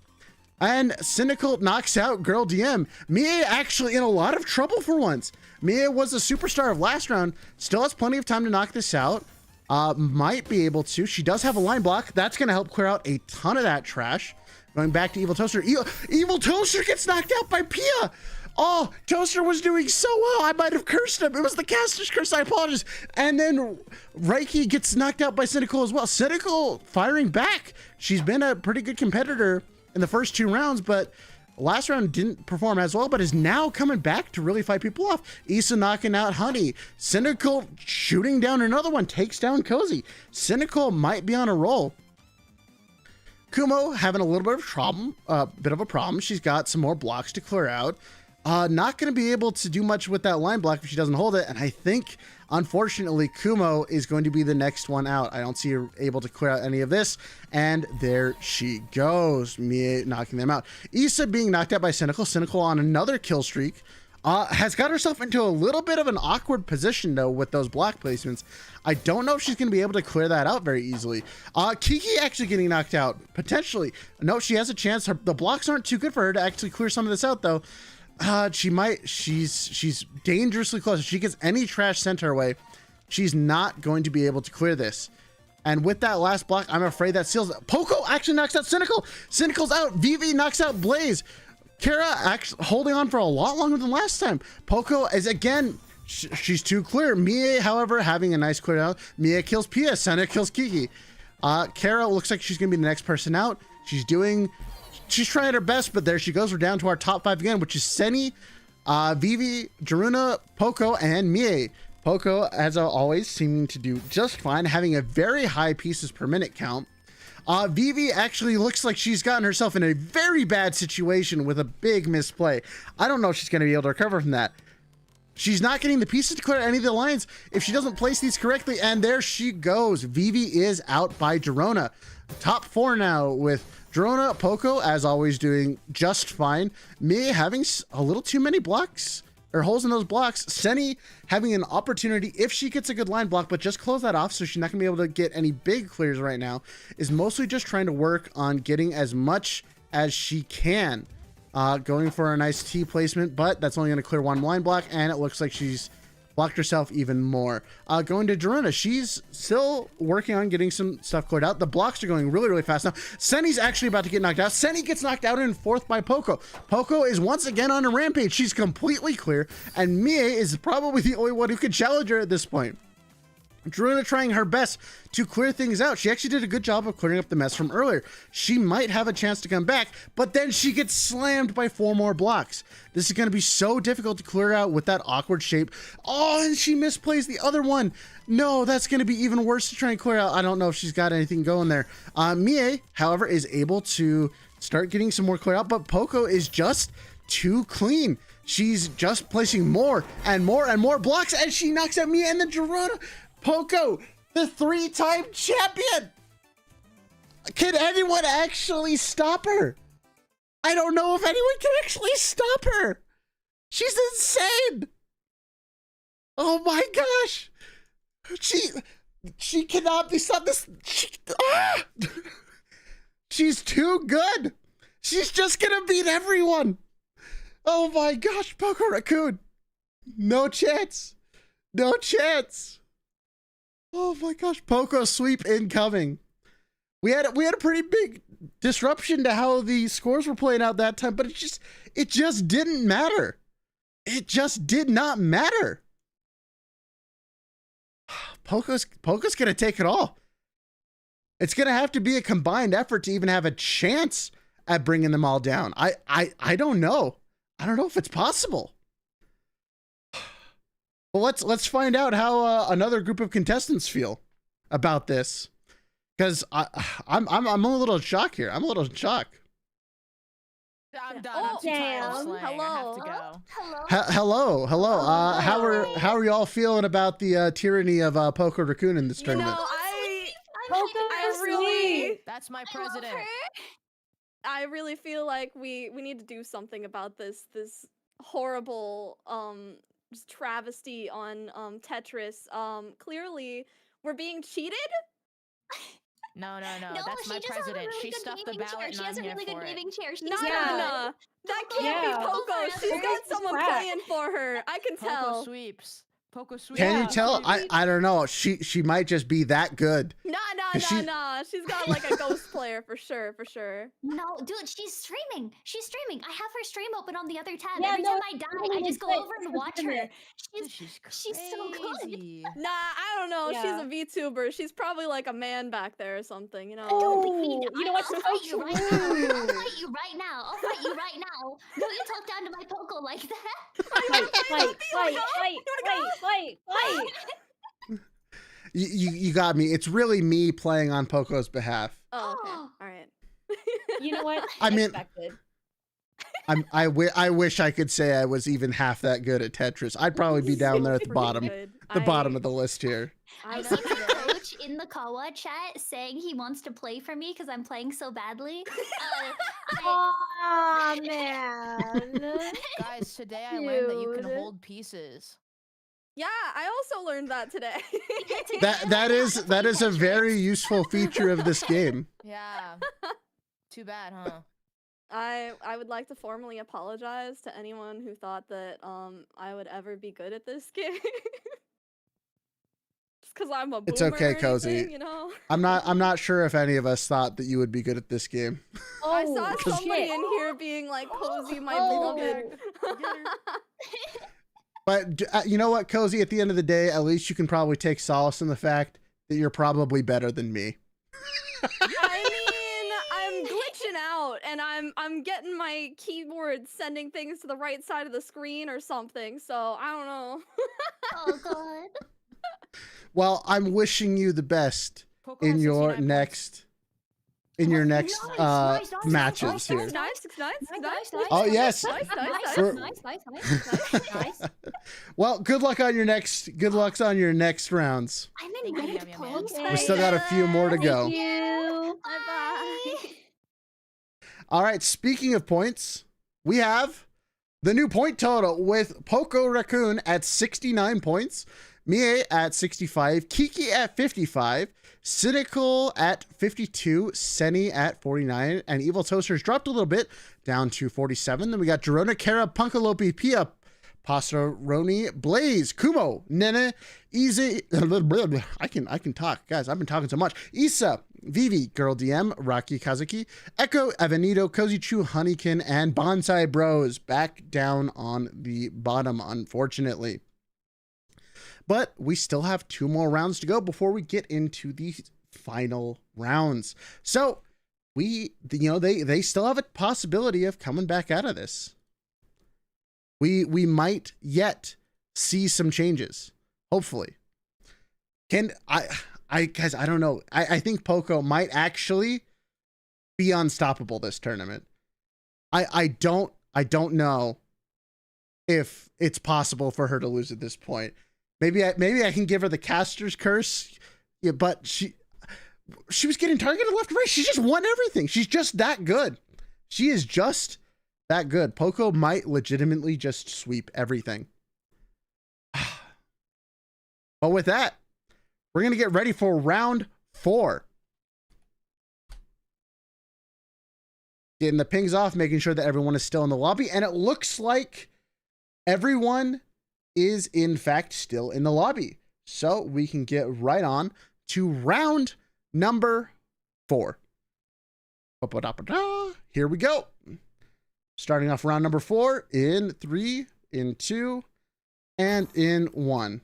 And Cynical knocks out Girl DM. Mie actually in a lot of trouble for once. Mie was the superstar of last round. Still has plenty of time to knock this out. Might be able to. She does have a line block. That's going to help clear out a ton of that trash. Going back to Evil Toaster. Evil Toaster gets knocked out by Pia. Oh, Toaster was doing so well. I might have cursed him. It was the caster's curse. I apologize. And then Reiki gets knocked out by Cynical as well. Cynical firing back. She's been a pretty good competitor in the first 2 rounds, but last round didn't perform as well, but is now coming back to really fight people off. Issa knocking out Honey. Cynical shooting down another one. Takes down Cozy. Cynical might be on a roll. Kumo having a little bit of a problem. She's got some more blocks to clear out. Not going to be able to do much with that line block if she doesn't hold it. And I think, unfortunately, Kumo is going to be the next one out. I don't see her able to clear out any of this. And there she goes. Mie knocking them out. Issa being knocked out by Cynical. Cynical on another kill streak. Has got herself into a little bit of an awkward position, though, with those block placements. I don't know if she's going to be able to clear that out very easily. Kiki actually getting knocked out. Potentially. No, she has a chance. The blocks aren't too good for her to actually clear some of this out, though. She's dangerously close. If she gets any trash sent her way, she's not going to be able to clear this. And with that last block, I'm afraid that seals it. Poco actually knocks out Cynical. Cynical's out. Vivi knocks out Blaze. Kara actually holding on for a lot longer than last time. Poco is again, she's too clear. Mie, however, having a nice clear out. Mie kills Pia. Senna kills Kiki. Kara looks like she's going to be the next person out. She's trying her best, but there she goes. We're down to our top 5 again, which is Senny, Vivi, Daruna, Poco, and Mie. Poco, as always, seeming to do just fine, having a very high pieces per minute count. Vivi actually looks like she's gotten herself in a very bad situation with a big misplay. I don't know if she's going to be able to recover from that. She's not getting the pieces to clear any of the lines if she doesn't place these correctly, and there she goes. Vivi is out by Dorona. Top 4 now with Dorona, Poco, as always, doing just fine. Mie having a little too many blocks, or holes in those blocks. Senny having an opportunity if she gets a good line block, but just close that off, so she's not gonna be able to get any big clears right now. Is mostly just trying to work on getting as much as she can. Going for a nice T placement, but that's only gonna clear 1 line block, and it looks like she's blocked herself even more. Going to Doruna, she's still working on getting some stuff cleared out. The blocks are going really, really fast now. Senny's actually about to get knocked out. Senny gets knocked out in 4th by Poco. Poco is once again on a rampage. She's completely clear, and Mie is probably the only one who can challenge her at this point. Doruna trying her best to clear things out. She actually did a good job of clearing up the mess from earlier. She might have a chance to come back, but then she gets slammed by 4 more blocks. This is going to be so difficult to clear out with that awkward shape. Oh, and she misplays the other one. No, that's going to be even worse to try and clear out. I don't know if she's got anything going there. Mie, however, is able to start getting some more clear out, but Poco is just too clean. She's just placing more and more and more blocks as she knocks out Mia and the Girona. Poco, the 3-time champion. Can anyone actually stop her? I don't know if anyone can actually stop her. She's insane. Oh my gosh. She cannot be stopped. She's too good. She's just gonna beat everyone. Oh my gosh, Poco Raccoon. No chance. No chance. Oh my gosh, Poco sweep incoming. We had a pretty big disruption to how the scores were playing out that time, but it just didn't matter. It just did not matter. Poco's gonna take it all. It's gonna have to be a combined effort to even have a chance at bringing them all down. I don't know. I don't know if it's possible. Well, let's find out how another group of contestants feel about this, because I'm a little shocked here. I'm a little shocked. I'm done. Oh, I'm too tired of damn. slaying. I have to go. Hello. Hello. How are y'all feeling about the tyranny of Poco Raccoon in this You tournament? know, I'm I really, That's my I love president. her. I really feel like we need to do something about this horrible just travesty on Tetris. Clearly we're being cheated. No, No, that's she my just has a president. really She good stuffed the gaming chair. ballot She and has I'm a here really good for it. gaming chair. She's Nah, good. that Poco, can't be yeah. Poco. She's got someone playing for her. I can Poco tell. sweeps. Poco sweeps. Can you Yeah. tell? I don't know. She might just be that good. Nah. 'Cause she- She's got like a ghost player for sure. No, dude, she's streaming. I have her stream open on the other tab. Yeah, Every no, time I die, I just go over and watch her. Dude, She's so good. crazy. Nah, I don't know. Yeah. She's a VTuber. She's probably like a man back there or something. You know. Don't be Oh, mean. you know what's I'll so fight you right now. true? I'll fight you right now. Don't you talk down to my Poco like that. Fight. You got me. It's really me playing on Poco's behalf. Oh, okay. All right. You know what? I mean- Expected. I wish I could say I was even half that good at Tetris. I'd probably be down there at the Pretty bottom, good. the bottom of the list here. I see my coach in the Kawa chat saying he wants to play for me because I'm playing so badly. Aw, man. Guys, today I learned that you can Dude. hold pieces. Yeah, I also learned that today. That is a very useful feature of this game. Yeah. Too bad, huh? I would like to formally apologize to anyone who thought that I would ever be good at this game. Just because I'm a boomer It's okay, or Cozy. anything, you know? I'm not sure if any of us thought that you would be good at this game. I saw Oh, somebody shit. in here being like, Cozy, my Oh. beloved. But you know what, Cozy? At the end of the day, at least you can probably take solace in the fact that you're probably better than me. I mean, I'm glitching out and I'm getting my keyboard sending things to the right side of the screen or something, so I don't know. Oh god. Well, I'm wishing you the best Poco in has your 69 next matches nice, here. Nice. Oh yes. Nice. Well, good luck on your next rounds. I'm in Thank you, red Yummy plugs. Man. We still got a few more to go. Thank you. Bye. All right, speaking of points, we have the new point total with Poco Raccoon at 69 points, Mie at 65, Kiki at 55, Cynical at 52, Seni at 49, and Evil Toasters dropped a little bit down to 47. Then we got Girona, Kara, Punkalopi, Pia, Pastoroni, Blaze, Kumo, Nene, Easy. I can talk, guys. I've been talking so much. Isa, Vivi, Girl DM, Rocky Kazuki, Echo, Avenito, Cozy Chew, Honeykin, and Bonsai Bros back down on the bottom, unfortunately. But we still have 2 more rounds to go before we get into the final rounds. So they still have a possibility of coming back out of this. We might yet see some changes, hopefully. Guys, I don't know. I think Poco might actually be unstoppable this tournament. I don't know if it's possible for her to lose at this point. Maybe I can give her the caster's curse. Yeah, but she was getting targeted left and right. She just won everything. She's just that good. She is just that good. Poco might legitimately just sweep everything. But with that, we're going to get ready for round 4. Getting the pings off, making sure that everyone is still in the lobby. And it looks like everyone is in fact still in the lobby. So we can get right on to round number 4. Here we go. Starting off round number 4 in 3, in 2, and in 1.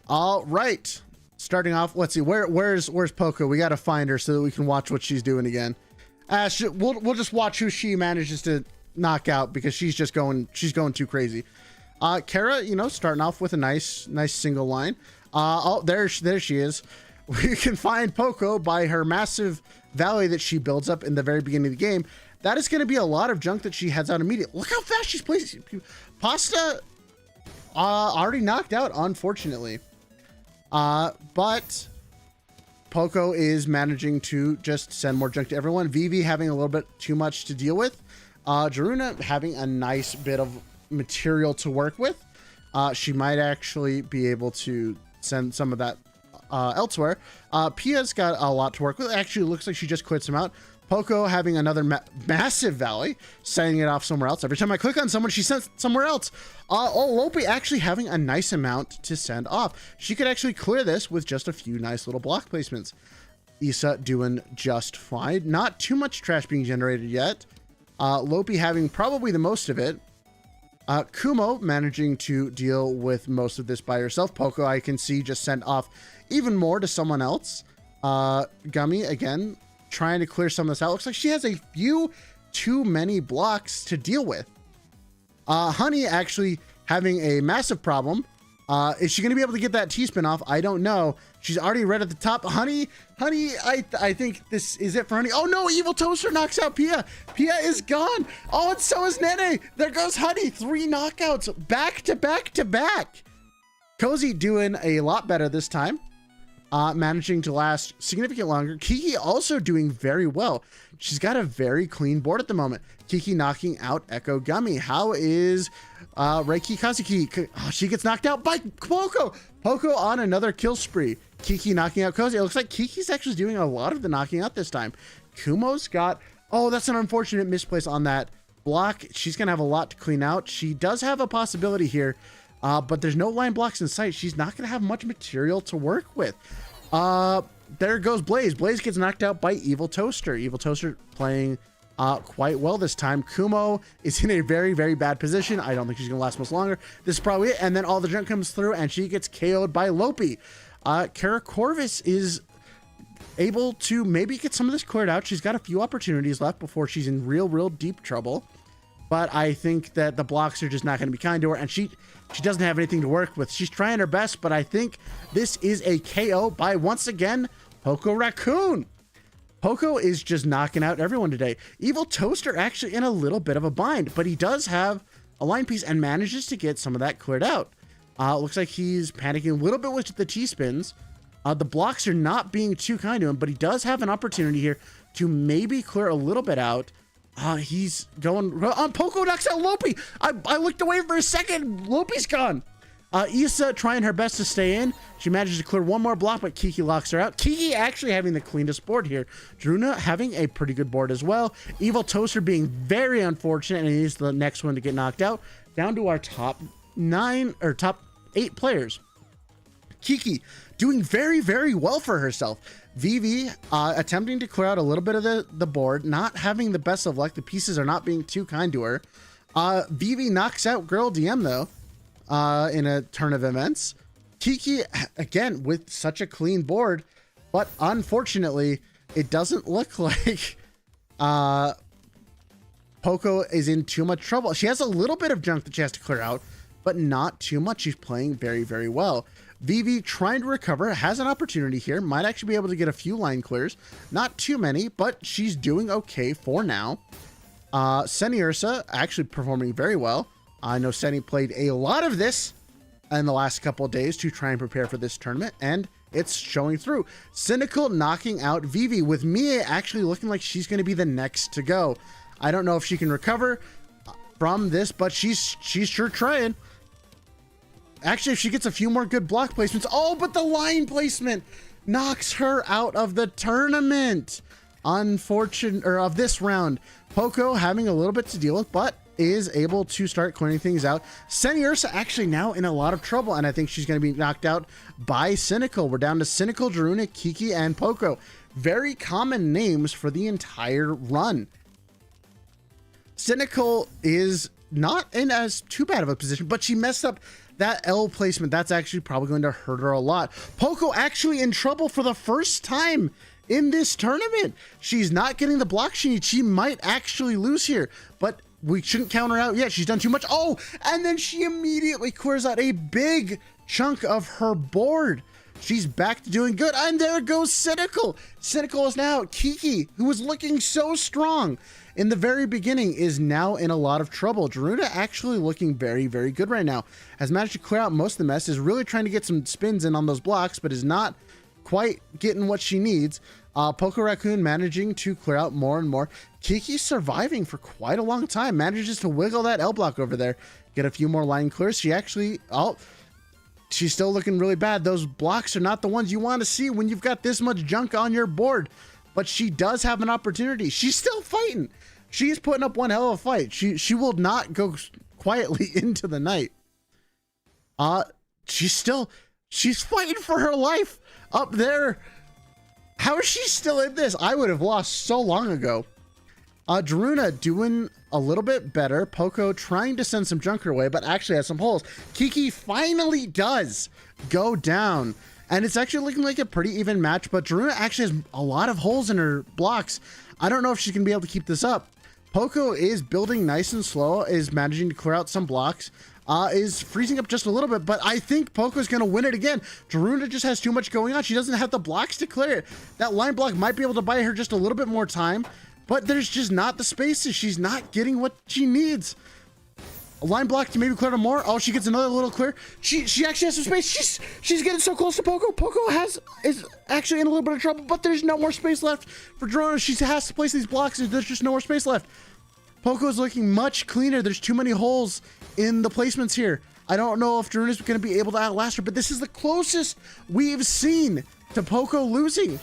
All right. Starting off, let's see, where's Poco? We got to find her so that we can watch what she's doing again. We'll just watch who she manages to knock out because she's going too crazy. Kara, starting off with a nice single line. Oh, there she is. We can find Poco by her massive valley that she builds up in the very beginning of the game. That is going to be a lot of junk that she heads out immediately. Look how fast she's placing. Pasta already knocked out, unfortunately. But Poco is managing to just send more junk to everyone. Vivi having a little bit too much to deal with. Jaruna having a nice bit of material to work with. She might actually be able to send some of that elsewhere. Pia's got a lot to work with. Actually, looks like she just quits him out. Poco having another massive valley, sending it off somewhere else. Every time I click on someone, she sends somewhere else. Lopi actually having a nice amount to send off. She could actually clear this with just a few nice little block placements. Issa doing just fine. Not too much trash being generated yet. Lopi having probably the most of it. Kumo managing to deal with most of this by herself. Poco, I can see, just sent off even more to someone else. Gummy, again, trying to clear some of this out. Looks like she has a few too many blocks to deal with. Honey actually having a massive problem. Is she going to be able to get that T-spin off? I don't know. She's already right at the top. Honey, I think this is it for Honey. Oh no, Evil Toaster knocks out Pia. Pia is gone. Oh, and so is Nene. There goes Honey. 3 knockouts back to back to back. Cozy doing a lot better this time. Managing to last significantly longer. Kiki also doing very well. She's got a very clean board at the moment. Kiki knocking out Echo Gummy. How is Reiki Kazuki? Oh, she gets knocked out by Poco. Poco on another kill spree. Kiki knocking out Cozy. It looks like Kiki's actually doing a lot of the knocking out this time. Kumo's got... Oh, that's an unfortunate misplace on that block. She's going to have a lot to clean out. She does have a possibility here, but there's no line blocks in sight. She's not going to have much material to work with. There goes Blaze. Blaze gets knocked out by Evil Toaster. Evil Toaster playing quite well this time. Kumo is in a very, very bad position. I don't think she's going to last much longer. This is probably it. And then all the junk comes through and she gets KO'd by Lopi. Kara Corvus is able to maybe get some of this cleared out. She's got a few opportunities left before she's in real deep trouble. But I think that the blocks are just not going to be kind to her. And she doesn't have anything to work with. She's trying her best, but I think this is a KO by, once again, Poco Raccoon. Poco is just knocking out everyone today. Evil Toaster actually in a little bit of a bind, but he does have a line piece and manages to get some of that cleared out. Looks like he's panicking a little bit with the T-spins. The blocks are not being too kind to him, but he does have an opportunity here to maybe clear a little bit out. He's going on. Poco knocks out Lopi. I looked away for a second. Lopi's gone. Issa trying her best to stay in. She manages to clear one more block, but Kiki locks her out. Kiki actually having the cleanest board here. Druna having a pretty good board as well. Evil Toaster being very unfortunate, and he's the next one to get knocked out. Down to our top 8 players. Kiki doing very, very well for herself. Vivi attempting to clear out a little bit of the board, not having the best of luck. The pieces are not being too kind to her. Vivi knocks out Girl DM though in a turn of events. Kiki again with such a clean board, but unfortunately it doesn't look like Poco is in too much trouble. She has a little bit of junk that she has to clear out, but not too much. She's playing very, very well. Vivi trying to recover, has an opportunity here, might actually be able to get a few line clears. Not too many, but she's doing okay for now. Seni Ursa actually performing very well. I know Seni played a lot of this in the last couple of days to try and prepare for this tournament, and it's showing through. Cynical knocking out Vivi, with Mia actually looking like she's going to be the next to go. I don't know if she can recover from this, but she's sure trying. Actually, if she gets a few more good block placements. Oh, but the line placement knocks her out of the tournament. Unfortunate, or of this round. Poco having a little bit to deal with, but is able to start clearing things out. Seni Ursa actually now in a lot of trouble, and I think she's going to be knocked out by Cynical. We're down to Cynical, Daruna, Kiki, and Poco. Very common names for the entire run. Cynical is not in as too bad of a position, but she messed up that L placement. That's actually probably going to hurt her a lot. Poco actually in trouble for the first time in this tournament. She's not getting the block she needs. She might actually lose here, but we shouldn't count her out yet. She's done too much. Oh, and then she immediately clears out a big chunk of her board. She's back to doing good. And there goes Cynical. Cynical is now Kiki, who was looking so strong in the very beginning, is now in a lot of trouble. Daruna actually looking very, very good right now. Has managed to clear out most of the mess, is really trying to get some spins in on those blocks, but is not quite getting what she needs. Poco Raccoon managing to clear out more and more. Kiki surviving for quite a long time. Manages to wiggle that L block over there. Get a few more line clears. She actually, she's still looking really bad. Those blocks are not the ones you want to see when you've got this much junk on your board. But she does have an opportunity. She's still fighting. She's putting up one hell of a fight. She will not go quietly into the night. She's fighting for her life up there. How is she still in this? I would have lost so long ago. Daruna doing a little bit better. Poco trying to send some junk her way, but actually has some holes. Kiki finally does go down. And it's actually looking like a pretty even match, but Daruna actually has a lot of holes in her blocks. I don't know if she's going to be able to keep this up. Poco is building nice and slow, is managing to clear out some blocks. Is freezing up just a little bit, but I think Poco's going to win it again. Daruna just has too much going on. She doesn't have the blocks to clear it. That line block might be able to buy her just a little bit more time, but there's just not the spaces. She's not getting what she needs. A line block to maybe clear her more. Oh, she gets another little clear. She actually has some space. She's getting so close to Poco. Poco is actually in a little bit of trouble, but there's no more space left for Daruna. She has to place these blocks, and there's just no more space left. Poco's looking much cleaner. There's too many holes in the placements here. I don't know if Daruna's going to be able to outlast her, but this is the closest we've seen to Poco losing.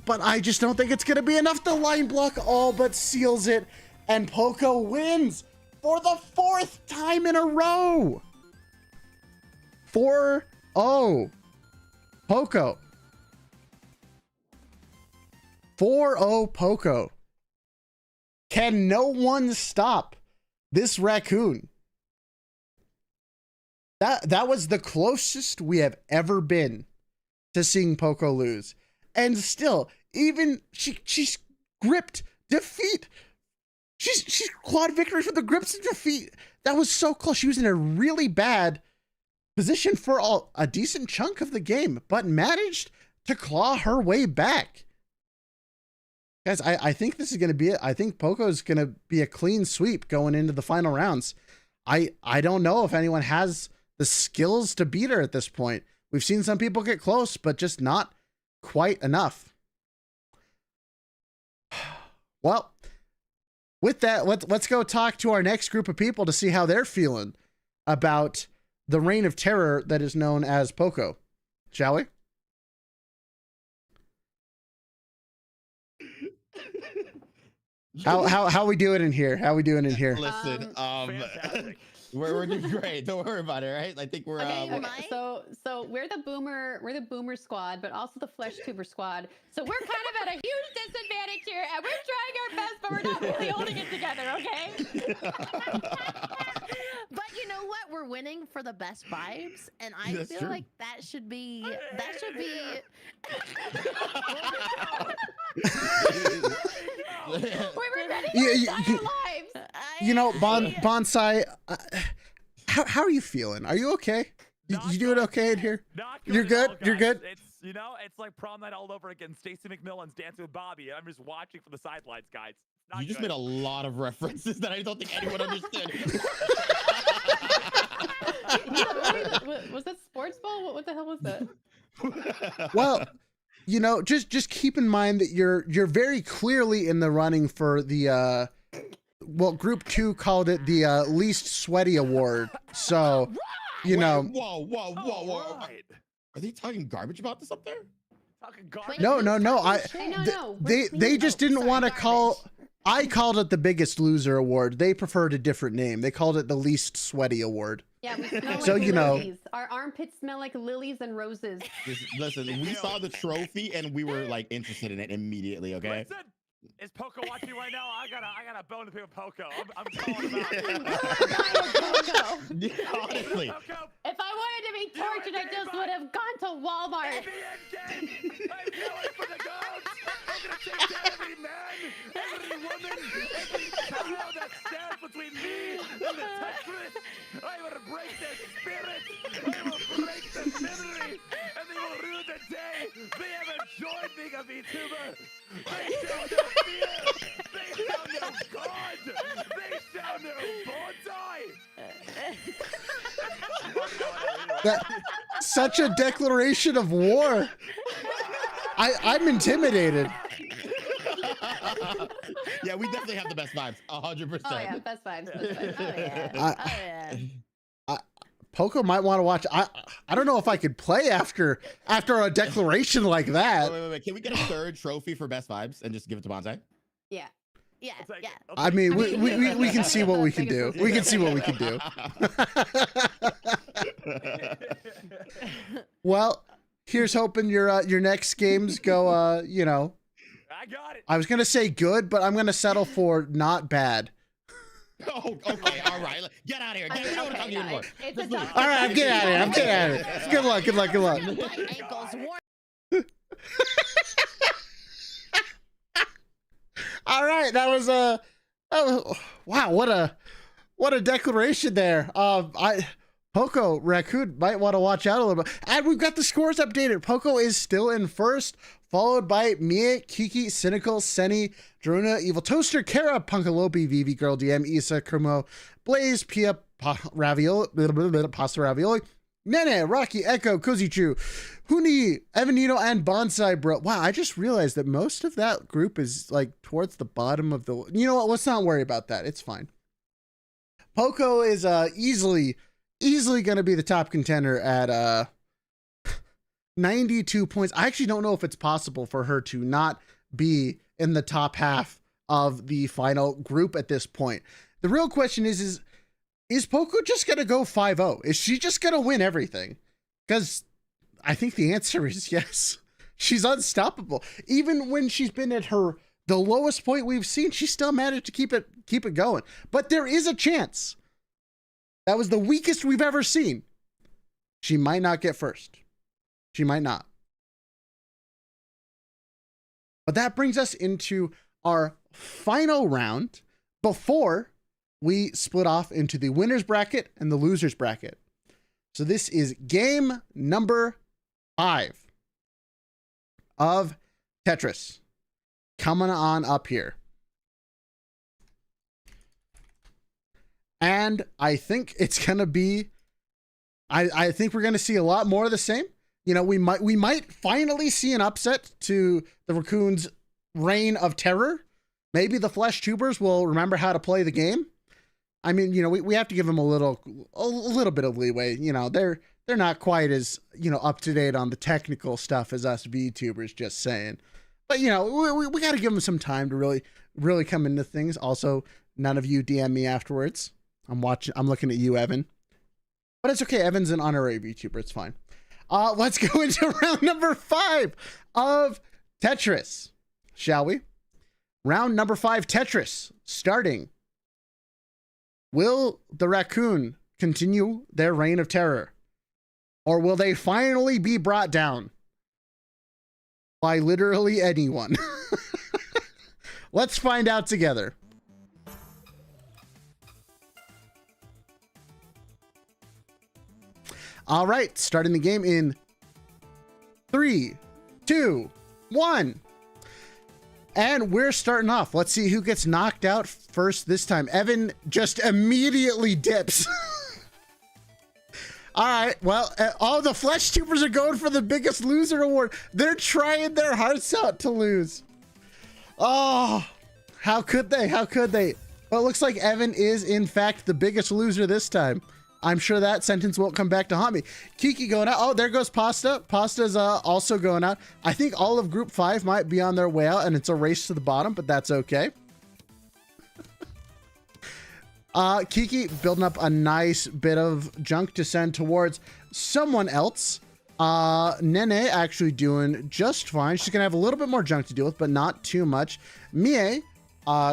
But I just don't think it's going to be enough. The line block all but seals it, and Poco wins for the 4th time in a row. 4-0. Poco. 4-0 Poco. Can no one stop this raccoon? That was the closest we have ever been to seeing Poco lose. And still, even she's gripped defeat. She's clawed victory for the grips of defeat. That was so close. She was in a really bad position for a decent chunk of the game, but managed to claw her way back. Guys, I think this is going to be it. I think Poco is going to be a clean sweep going into the final rounds. I don't know if anyone has the skills to beat her at this point. We've seen some people get close, but just not quite enough. Well, with that, let's go talk to our next group of people to see how they're feeling about the reign of terror that is known as Poco. Shall we? How we doing in here? How we doing in here? Listen, we're doing great. Don't worry about it, right? I think we're so we're the boomer squad, but also the flesh tuber squad. So we're kind of at a huge disadvantage here, and we're trying our best, but we're not really holding it together, okay? But you know what? We're winning for the best vibes, and I That's feel true. like that should be. We were ready You know, Bonsai, how are you feeling? Are you okay? You doing okay in here? Not You're good. You're good. It's it's like prom night all over again. Stacey McMillan's Dancing with Bobby. I'm just watching from the sidelines, guys. You just made a lot of references that I don't think anyone understood. Was that sports ball? What the hell was that? Well, just keep in mind that you're very clearly in the running for the Group 2 called it the least sweaty award. So, Whoa. Are they talking garbage about this up there? Talking garbage. No. They just didn't want to call. I called it the biggest loser award. They preferred a different name. They called it the least sweaty award. Yeah, we smell So, like lilies. Our armpits smell like lilies and roses. Listen, we saw the trophy and we were like interested in it immediately. Okay. Listen, is Poco watching right now? I got a bone to pick with Poco. I'm calling him out. Honestly. Poco, If I wanted to be tortured, I just would have gone to Walmart. I'm going for the goats. I'm gonna take down every man, every woman, every child that stands between me and the Tetris. I will break their spirit. I will break their memory, and they will rue the day they ever joined being a VTuber. They shall know fear. They shall know God. They shall know Bonsai. That such a declaration of war. I'm intimidated. Yeah, we definitely have the best vibes. 100%. Oh yeah, best vibes. Oh yeah. Poco might want to watch. I don't know if I could play after a declaration like that. Wait. Can we get a third trophy for best vibes and just give it to Bonsai? Yeah. Yeah. I mean, we can see what we can do. We can see what we can do. Well, here's hoping your next games go. I got it. I was gonna say good, but I'm gonna settle for not bad. Oh, okay, all right. Get out of here. We don't want to talk to you anymore. All right, I'm getting out of here. I'm getting out of here. Good luck. Good luck. Good luck. All right, that was wow. What a declaration there. Poco Raccoon might want to watch out a little bit. And we've got the scores updated. Poco is still in first, followed by Mie, Kiki, Cynical, Seni, Drona, Evil Toaster, Kara, Punkalopi, Vivi, Girl DM, Isa, Kermo, Blaze, Pia, Ravioli, Pasta Ravioli, Nene, Rocky, Echo, Kozichu, Huni, Evanito, and Bonsai Bro. Wow, I just realized that most of that group is like towards the bottom of the. You know what? Let's not worry about that. It's fine. Poco is easily going to be the top contender at 92 points. I actually don't know if it's possible for her to not be in the top half of the final group at this point. The real question is Poco just going to go 5-0? Is she just going to win everything? Because I think the answer is yes. She's unstoppable. Even when she's been at the lowest point we've seen, she still managed to keep it going. But there is a chance. That was the weakest we've ever seen. She might not get first. She might not. But that brings us into our final round before we split off into the winner's bracket and the loser's bracket. So this is game number 5 of Tetris. Coming on up here. And I think it's going to be, I think we're going to see a lot more of the same. You know, we might finally see an upset to the Raccoon's reign of terror. Maybe the Flesh Tubers will remember how to play the game. I mean, you know, we have to give them a little bit of leeway. You know, they're not quite as, up to date on the technical stuff as us VTubers, just saying. But, we got to give them some time to really come into things. Also, none of you DM me afterwards. I'm looking at you, Evan. But it's okay. Evan's an honorary VTuber. It's fine. Let's go into round number 5 of Tetris, shall we? Round number 5, Tetris, starting. Will the Raccoon continue their reign of terror? Or will they finally be brought down by literally anyone? Let's find out together. All right, starting the game in 3, 2, 1. And we're starting off. Let's see who gets knocked out first this time. Evan just immediately dips. All right, well, all the flesh tubers are going for the biggest loser award. They're trying their hearts out to lose. Oh, how could they? How could they? Well, it looks like Evan is, in fact, the biggest loser this time. I'm sure that sentence won't come back to haunt me. Kiki going out. Oh, there goes Pasta. Pasta's also going out. I think all of Group 5 might be on their way out, and it's a race to the bottom, but that's okay. Kiki building up a nice bit of junk to send towards someone else. Nene actually doing just fine. She's gonna have a little bit more junk to deal with, but not too much. Mie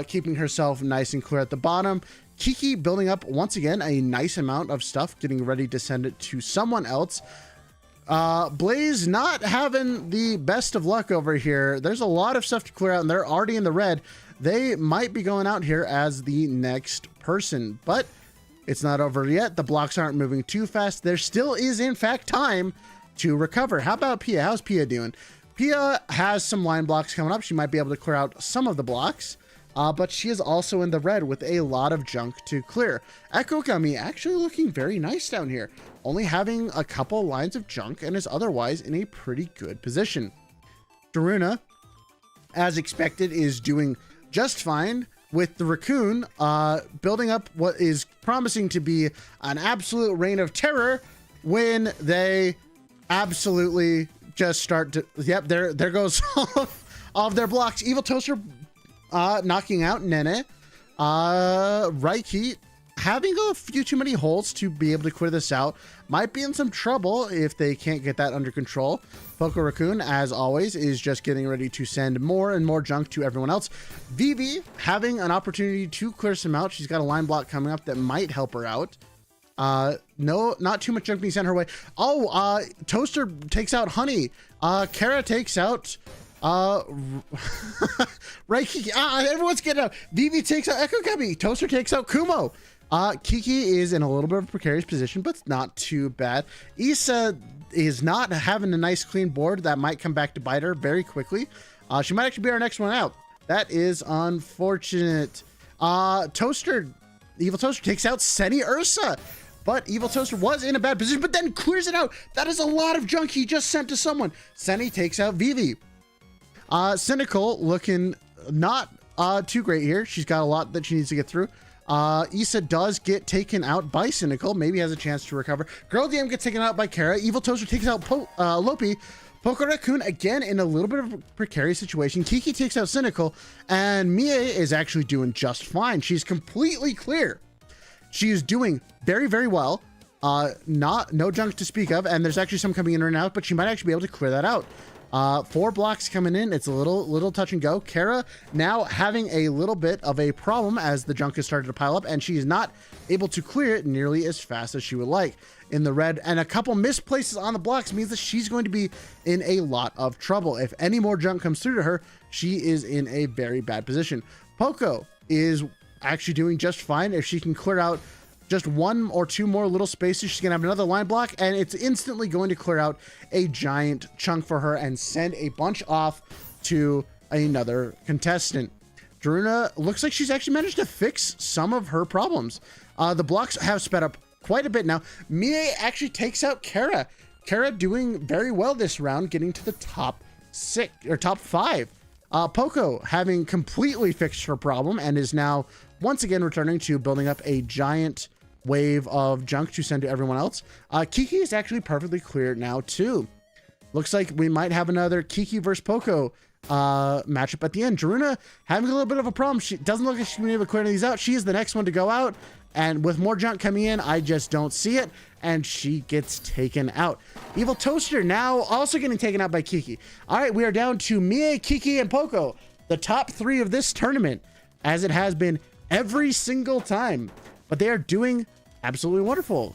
keeping herself nice and clear at the bottom. Kiki building up once again a nice amount of stuff, getting ready to send it to someone else. Blaze not having the best of luck over here. There's a lot of stuff to clear out, and they're already in the red. They might be going out here as the next person, but it's not over yet. The blocks aren't moving too fast. There still is, in fact, time to recover. How about Pia? How's Pia doing? Pia has some line blocks coming up. She might be able to clear out some of the blocks, but she is also in the red with a lot of junk to clear. Echo Gummy actually looking very nice down here, only having a couple lines of junk and is otherwise in a pretty good position. Daruna, as expected, is doing just fine with the raccoon building up what is promising to be an absolute reign of terror when they absolutely just start to, yep, there goes all of their blocks. Evil Toaster knocking out Nene. Raiki having a few too many holes to be able to clear this out. Might be in some trouble if they can't get that under control. Poco Raccoon, as always, is just getting ready to send more and more junk to everyone else. Vivi having an opportunity to clear some out. She's got a line block coming up that might help her out. No, not too much junk being sent her way. Oh, Toaster takes out Honey. Kara takes out Raiki. Everyone's getting out. Vivi takes out Echo Gummy. Toaster takes out Kumo. Kiki is in a little bit of a precarious position, but it's not too bad. Issa is not having a nice clean board. That might come back to bite her very quickly. She might actually be our next one out. That is unfortunate. Toaster, Evil Toaster takes out Seni Ursa, but Evil Toaster was in a bad position, but then clears it out. That is a lot of junk he just sent to someone. Seni takes out Vivi. Cynical looking not too great here. She's got a lot that she needs to get through. Issa does get taken out by Cynical. Maybe has a chance to recover. Girl DM gets taken out by Kara. Evil Toaster takes out Lopi. Poco Raccoon again in a little bit of a precarious situation. Kiki takes out Cynical, and Mie is actually doing just fine. She's completely clear. She is doing very, very well. No junk to speak of, and there's actually some coming in and out, but she might actually be able to clear that out. 4 blocks coming in. It's a little touch and go. Kara now having a little bit of a problem as the junk has started to pile up, and she is not able to clear it nearly as fast as she would like in the red. And a couple misplaces on the blocks means that she's going to be in a lot of trouble. If any more junk comes through to her, she is in a very bad position. Poco is actually doing just fine. If she can clear out just 1 or 2 more little spaces, she's gonna have another line block, and it's instantly going to clear out a giant chunk for her and send a bunch off to another contestant. Daruna looks like she's actually managed to fix some of her problems. The blocks have sped up quite a bit now. Mie actually takes out Kara. Kara doing very well this round, getting to the top 6 or top 5. Poco having completely fixed her problem and is now once again returning to building up a giant wave of junk to send to everyone else. Kiki is actually perfectly clear now too. Looks like we might have another Kiki versus Poco matchup at the end. Daruna having a little bit of a problem. She doesn't look like she's gonna be able to clear these out. She is the next one to go out, and with more junk coming in, I just don't see it, and she gets taken out. Evil Toaster now also getting taken out by Kiki. All right, we are down to Mie, Kiki, and Poco, the top 3 of this tournament, as it has been every single time, but they are doing absolutely wonderful.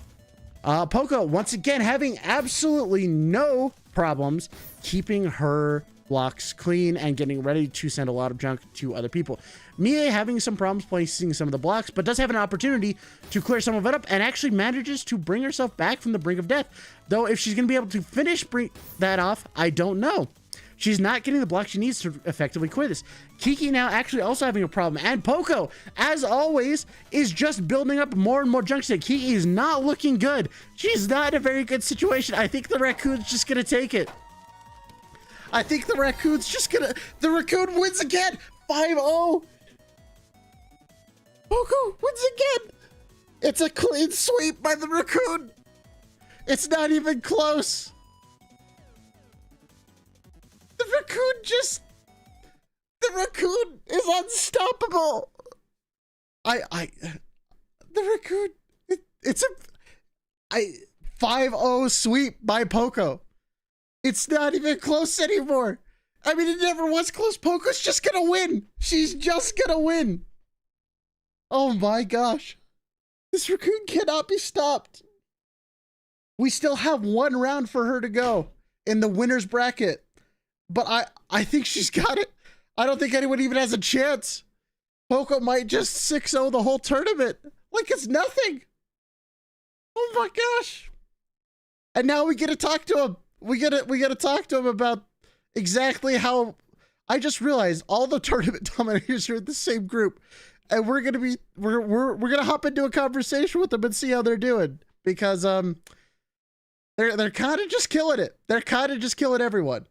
Poco once again having absolutely no problems keeping her blocks clean and getting ready to send a lot of junk to other people. Mie having some problems placing some of the blocks, but does have an opportunity to clear some of it up and actually manages to bring herself back from the brink of death. Though if she's going to be able to finish that off, I don't know. She's not getting the block she needs to effectively clear this. Kiki now actually also having a problem. And Poco, as always, is just building up more and more junk. Kiki is not looking good. She's not in a very good situation. I think the raccoon's just going to take it. I think the raccoon's just going to... The raccoon wins again. 5-0. Poco wins again. It's a clean sweep by the raccoon. It's not even close. The raccoon is unstoppable. The raccoon, it's a 5-0 sweep by Poco. It's not even close anymore. I mean, it never was close. Poco's just gonna win. She's just gonna win. Oh my gosh. This raccoon cannot be stopped. We still have one round for her to go in the winner's bracket. But I think she's got it. I don't think anyone even has a chance. Poco might just 6-0 the whole tournament. Like it's nothing. Oh my gosh. And now we get to talk to him. We gotta talk to him about exactly how... I just realized all the tournament dominators are in the same group. And we're gonna hop into a conversation with them and see how they're doing. Because they're kind of just killing it. They're kind of just killing everyone.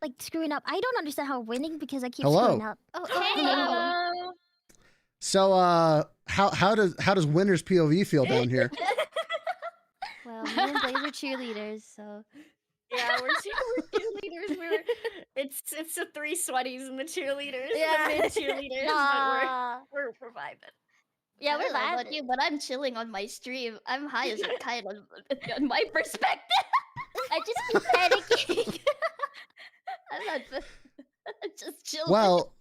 Like screwing up. I don't understand how winning because I keep Hello. screwing up. Oh, Hello. So how does winner's POV feel down here? Well, me and Blaze are cheerleaders, so Yeah, we're cheerleaders. It's the three sweaties and the cheerleaders. Yeah. The mid cheerleaders. Aw. But we're vibing. Yeah, I we're don't know about laughing. you, but I'm chilling on my stream. I'm high as a kite on my perspective. I just keep panicking. I'm not. I'm just chilling. Well,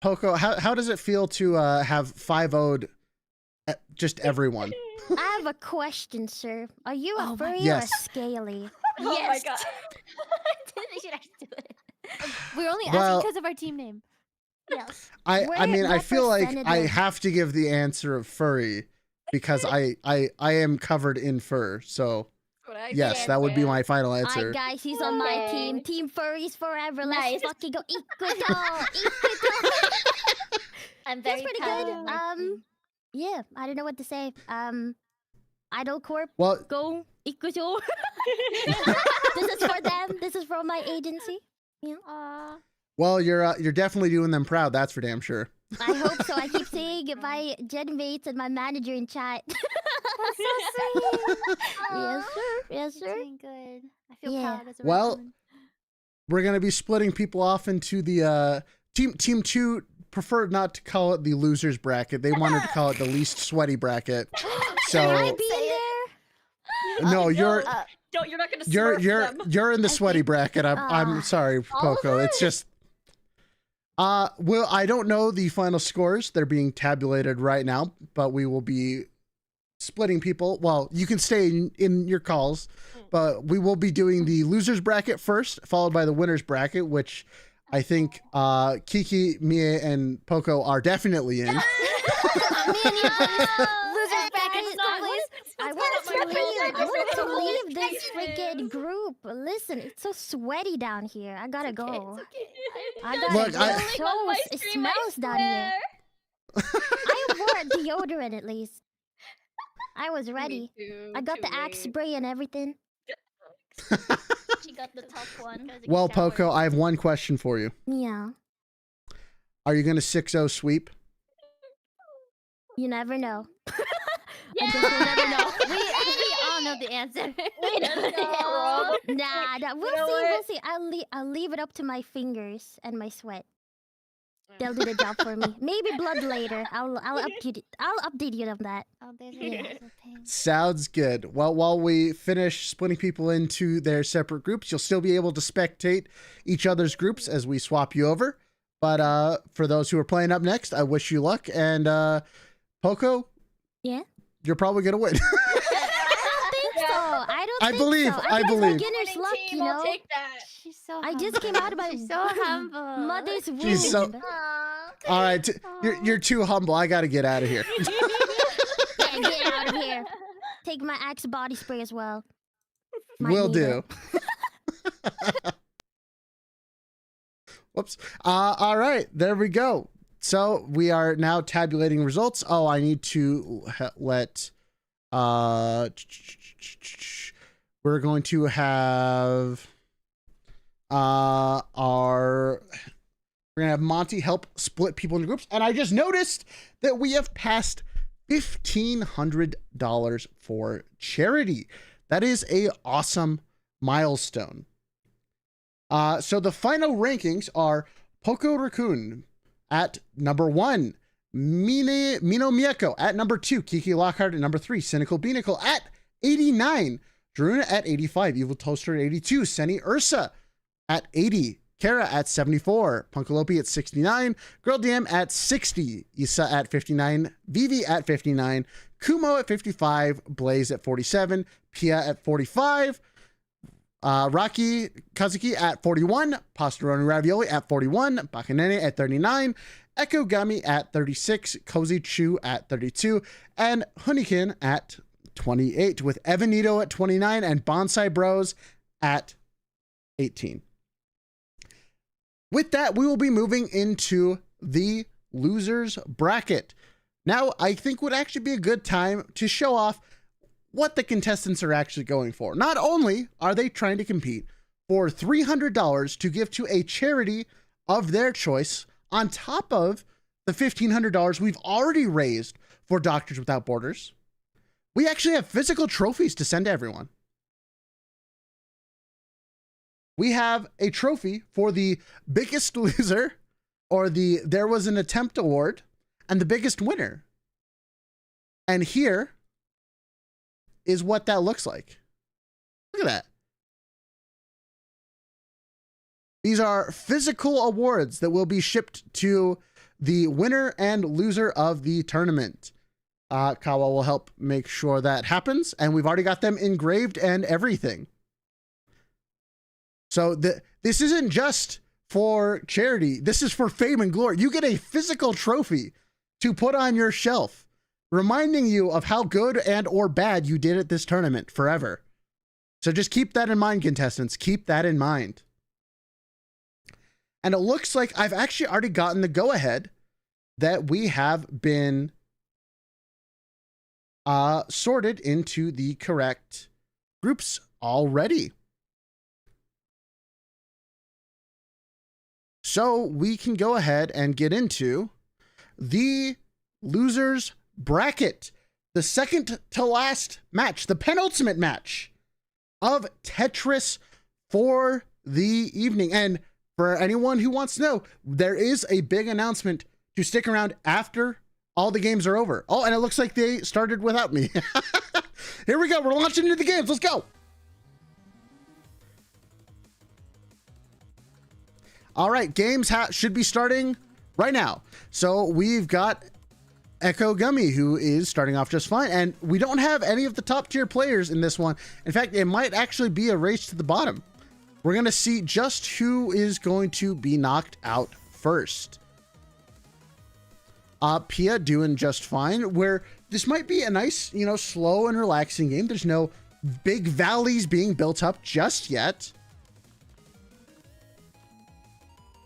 Poco, how does it feel to have 5-0'd just everyone? I have a question, sir. Are you a furry or Yes. a scaly? Oh my god. Should I do it? We're only Well- asking because of our team name. Yes. I mean, I What feel like I percentage? have to give the answer of furry because I am covered in fur. So yes, that would be my final answer. Alright, guys, he's on my team. Team furries forever. Let's fucking go. Equidol. I'm That's very pretty proud good. of my team. Yeah, I don't know what to say. Idol Corp. Well- go Equidol. This is for them. This is from my agency. Yeah. Well, you're definitely doing them proud. That's for damn sure. I hope so. I keep saying my gen mates and my manager in chat. That's so sweet. Yes, sir. Yes, sir. Doing good. I feel Yeah. proud as a Well, woman. we're gonna be splitting people off into the team 2 preferred not to call it the losers bracket. They wanted to call it the least sweaty bracket. So Can I be in there? no, you're You're not gonna. Smurf them. you're in the sweaty bracket. I'm sorry, Poco. It's just well, I don't know the final scores. They're being tabulated right now, but we will be splitting people. Well, you can stay in your calls, but we will be doing the losers bracket first, followed by the winners bracket, which I think Kiki, Mie, and Poco are definitely in. Losers bracket is not please. I want to leave. I want to leave this freaking group. Listen, it's so sweaty down here. I gotta go. I gotta Look, go. It smells down here. I wore deodorant at least. I was ready. I got the axe spray and everything. She got the tough one. Well, Poco, I have one question for you. Yeah. Are you going to 6-0 sweep? You never know. Yeah. I guess we'll never know. We all know the answer. We don't know. Nah, we'll You know see. what? We'll see. I'll leave it up to my fingers and my sweat. They'll do the job for me. Maybe blood later. I'll update you on that. Oh, there's Yeah. Sounds good. Well, while we finish splitting people into their separate groups, you'll still be able to spectate each other's groups as we swap you over. But for those who are playing up next, I wish you luck. And Poco, Yeah? you're probably going to win. I don't think so. I don't I think believe, so. I think it's believe. beginner's luck, Team, you know? I'll take that. She's so I just came out of my She's so humble. mother's womb. She's so- Aw. All right, you're too humble. I got to get out of here. Yeah, get out of here. Take my Axe body spray as well. Might Will need do. it. Whoops. All right, there we go. So we are now tabulating results. Oh, I need to let. We're going to have we're gonna have Monty help split people into groups, and I just noticed that we have passed $1,500 for charity. That is a awesome milestone. So the final rankings are Poco Raccoon at number 1, Mino Mieko at number 2, Kiki Lockhart at number 3, Cynical Beanicle at 89, Druna at 85, Evil Toaster at 82, Seni Ursa at 80, Kara at 74, Punkalopi at 69, Girl DM at 60, Isa at 59, Vivi at 59, Kumo at 55, Blaze at 47, Pia at 45, Rocky Kazuki at 41, Pastaroni Ravioli at 41, Bakanene at 39, Echo Gummy at 36, Cozy Chew at 32, and Hunikin at 28, with Evanito at 29 and Bonsai Bros at 18. With that, we will be moving into the losers bracket. Now, I think would actually be a good time to show off what the contestants are actually going for. Not only are they trying to compete for $300 to give to a charity of their choice, on top of the $1,500 we've already raised for Doctors Without Borders, we actually have physical trophies to send to everyone. We have a trophy for the biggest loser, or the There Was an Attempt award, and the biggest winner. And here is what that looks like. Look at that. These are physical awards that will be shipped to the winner and loser of the tournament. Kawa will help make sure that happens, and we've already got them engraved and everything. So this isn't just for charity. This is for fame and glory. You get a physical trophy to put on your shelf, reminding you of how good and or bad you did at this tournament forever. So just keep that in mind, contestants. Keep that in mind. And it looks like I've actually already gotten the go-ahead that we have been sorted into the correct groups already. So we can go ahead and get into the losers bracket, the second to last match, the penultimate match of Tetris for the evening. And for anyone who wants to know, there is a big announcement to stick around after all the games are over. Oh, and it looks like they started without me. Here we go. We're launching into the games. Let's go. All right, games should be starting right now. So we've got Echo Gummy, who is starting off just fine. And we don't have any of the top tier players in this one. In fact, it might actually be a race to the bottom. We're going to see just who is going to be knocked out first. Pia doing just fine, where this might be a nice, slow and relaxing game. There's no big valleys being built up just yet.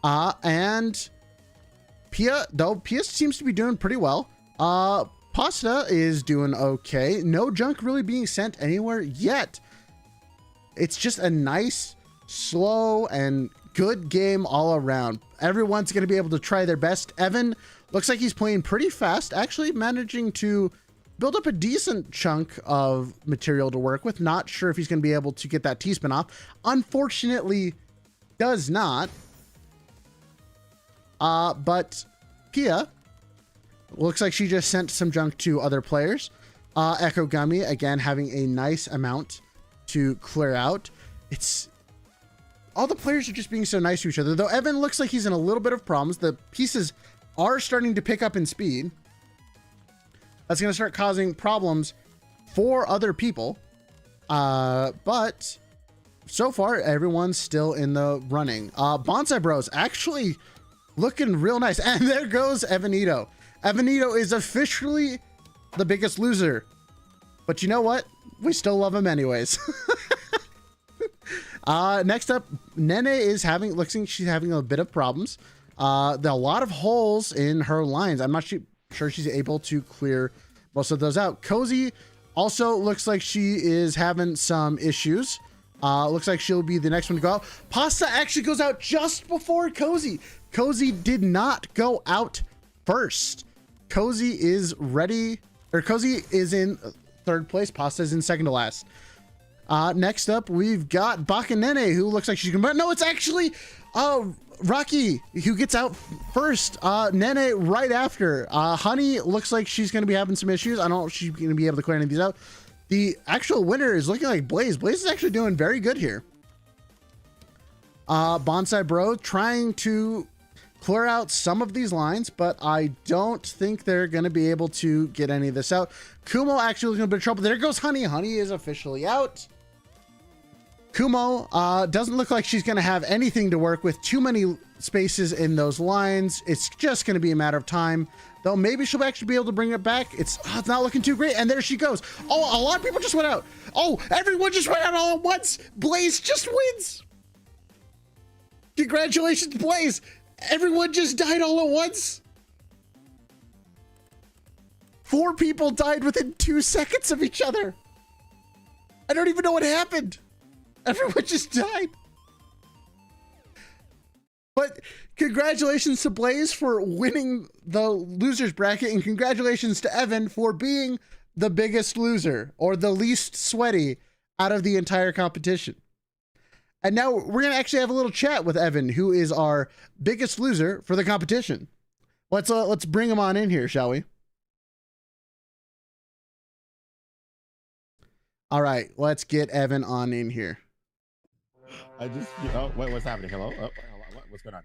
And Pia seems to be doing pretty well. Pasta is doing okay. No junk really being sent anywhere yet. It's just a nice, slow, and good game all around. Everyone's going to be able to try their best. Evan looks like he's playing pretty fast, actually managing to build up a decent chunk of material to work with. Not sure if he's going to be able to get that T-spin off. Unfortunately, does not. But Pia looks like she just sent some junk to other players. Echo Gummy, again, having a nice amount to clear out. All the players are just being so nice to each other, though Evan looks like he's in a little bit of problems. The pieces are starting to pick up in speed. That's going to start causing problems for other people. But so far, everyone's still in the running. Bonsai Bros actually looking real nice. And there goes Evanito. Evanito is officially the biggest loser. But you know what? We still love him anyways. Next up, Nene is looks like she's having a bit of problems. There are a lot of holes in her lines. I'm not sure she's able to clear most of those out. Cozy also looks like she is having some issues. Looks like she'll be the next one to go out. Pasta actually goes out just before Cozy. Cozy did not go out first. Cozy is ready, or Cozy is in third place. Pasta is in second to last. Next up, we've got Bakanene, who looks like she's gonna, no, it's actually Rocky who gets out first. Nene right after. Honey looks like she's gonna be having some issues. I don't know if she's gonna be able to clear any of these out. The actual winner is looking like Blaze. Blaze is actually doing very good here. Bonsai Bro trying to clear out some of these lines, but I don't think they're going to be able to get any of this out. Kumo actually looking a bit of trouble. There goes Honey. Honey is officially out. Kumo doesn't look like she's going to have anything to work with. Too many spaces in those lines. It's just going to be a matter of time. Though maybe she'll actually be able to bring it back. It's not looking too great. And there she goes. Oh, a lot of people just went out. Oh, everyone just went out all at once. Blaze just wins. Congratulations, Blaze. Everyone just died all at once. 4 people died within 2 seconds of each other. I don't even know what happened. Everyone just died. But congratulations to Blaze for winning the losers bracket, and congratulations to Evan for being the biggest loser, or the least sweaty out of the entire competition. And now we're going to actually have a little chat with Evan, who is our biggest loser for the competition. Let's bring him on in here, shall we? All right, let's get Evan on in here. Oh, wait, what's happening? Hello? What's going on?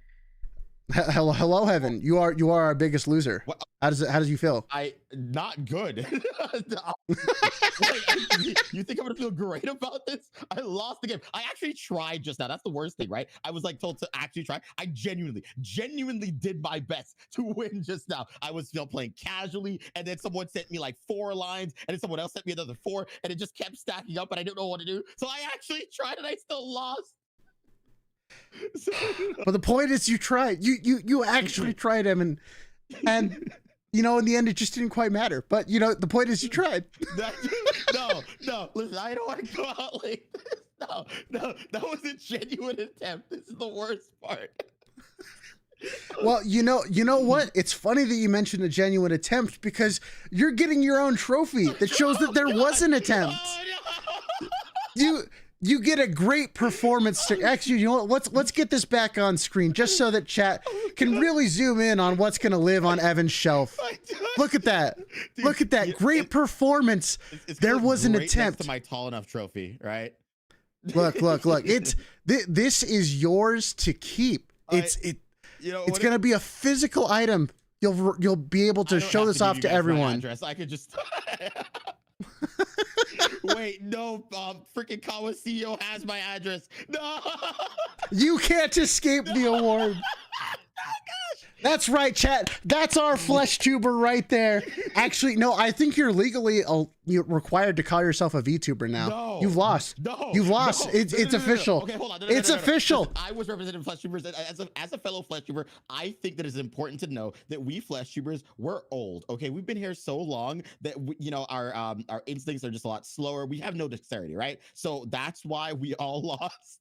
Hello, Evan. You are our biggest loser. What? How does you feel? Not good. You think I'm gonna feel great about this? I lost the game. I actually tried just now. That's the worst thing, right? I was like told to actually try. I genuinely did my best to win just now. I was still playing casually, and then someone sent me like 4 lines, and then someone else sent me another 4, and it just kept stacking up, and I didn't know what to do. So I actually tried, and I still lost. But the point is, you tried. You actually tried, Evan, and you know, in the end, it just didn't quite matter. But you know, the point is, you tried. No. Listen, I don't want to go out like this. No, that was a genuine attempt. This is the worst part. Well, you know what? It's funny that you mentioned a genuine attempt, because you're getting your own trophy that shows that there was an attempt. You get a great performance. Actually, you know what? Let's get this back on screen just so that chat can really zoom in on what's going to live on Evan's shelf. Look at that. Dude, look at that. Great performance. There was an attempt. Next to my tall enough trophy, right? Look. This is yours to keep. It's going to be a physical item. You'll be able to show this off to everyone. I could just wait, no, freaking Kawa CEO has my address. No, you can't escape the award. That's right, chat. That's our flesh tuber right there. Actually, no, I think you're legally you're required to call yourself a VTuber now. No, you've lost. You've lost. It's official. Okay, hold on. It's official. Listen, I was representing flesh tubers as a fellow flesh tuber. I think that it's important to know that we flesh tubers, we're old. Okay, we've been here so long that our instincts are just a lot slower. We have no dexterity, right? So that's why we all lost.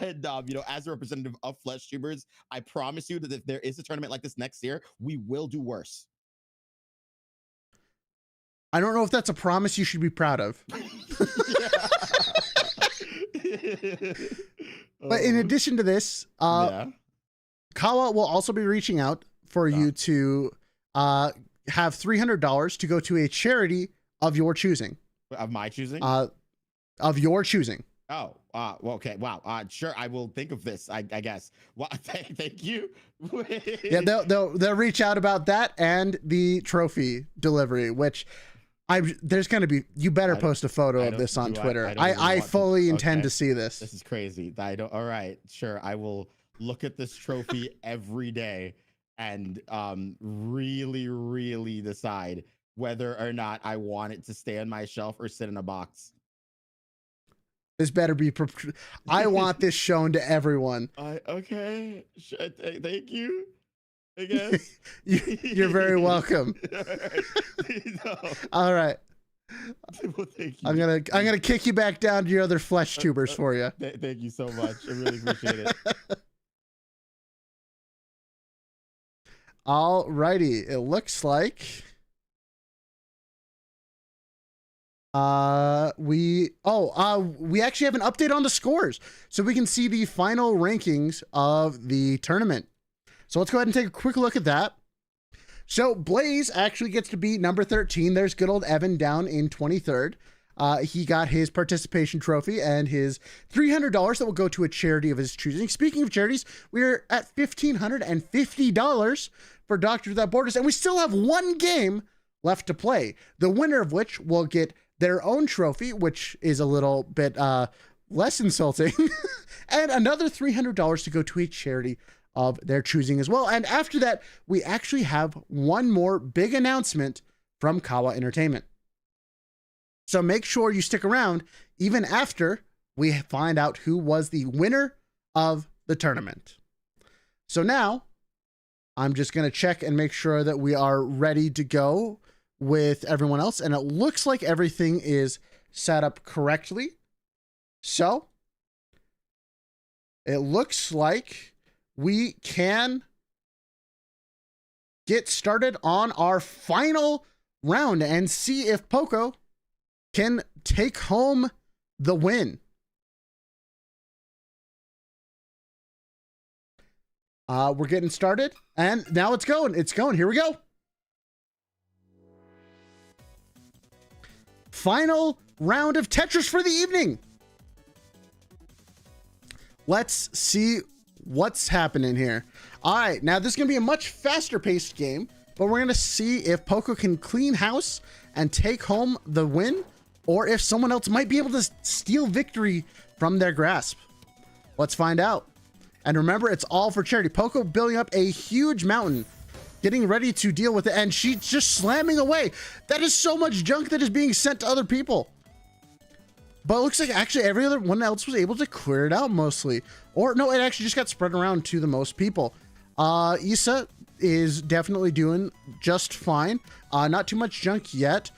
And as a representative of flesh tubers, I promise you that if there is a tournament like this next year, we will do worse. I don't know if that's a promise you should be proud of. But in addition to this, Kawa will also be reaching out for you to have $300 to go to a charity of your choosing. Of my choosing? Of your choosing. Oh, well, okay. Wow. Sure. I will think of this, I guess. Well, thank you. Yeah, they'll reach out about that and the trophy delivery, which There's gonna be. You better I- post a photo I of don't- this on do Twitter. don't even I want to. fully intend Okay. to see this. This is crazy. I don't. All right, sure. I will look at this trophy every day and really, really decide whether or not I want it to stay on my shelf or sit in a box. This better be. I want this shown to everyone. Okay. Thank you. I guess. You're very welcome. No. All right. Well, thank you. I'm gonna kick you back down to your other flesh tubers for you. Thank you so much. I really appreciate it. Alrighty, it looks like we actually have an update on the scores, so we can see the final rankings of the tournament. So let's go ahead and take a quick look at that. So Blaze actually gets to beat number 13. There's good old Evan down in 23rd. He got his participation trophy and his $300 that will go to a charity of his choosing. Speaking of charities, we're at $1,550 for Doctors Without Borders, and we still have one game left to play, the winner of which will get their own trophy, which is a little bit less insulting, and another $300 to go to a charity of their choosing as well. And after that, we actually have one more big announcement from Kawa Entertainment. So make sure you stick around even after we find out who was the winner of the tournament. So now I'm just going to check and make sure that we are ready to go with everyone else. And it looks like everything is set up correctly. So it looks like we can get started on our final round and see if Poco can take home the win. We're getting started, and now it's going. It's going. Here we go. Final round of Tetris for the evening. Let's see what's happening here. All right, now this is going to be a much faster paced game, but we're going to see if Poco can clean house and take home the win, or if someone else might be able to steal victory from their grasp. Let's find out. And remember, it's all for charity. Poco building up a huge mountain, getting ready to deal with it, and she's just slamming away. That is so much junk that is being sent to other people. But it looks like actually everyone else was able to clear it out mostly. Or no, it actually just got spread around to the most people. Issa is definitely doing just fine. Not too much junk yet.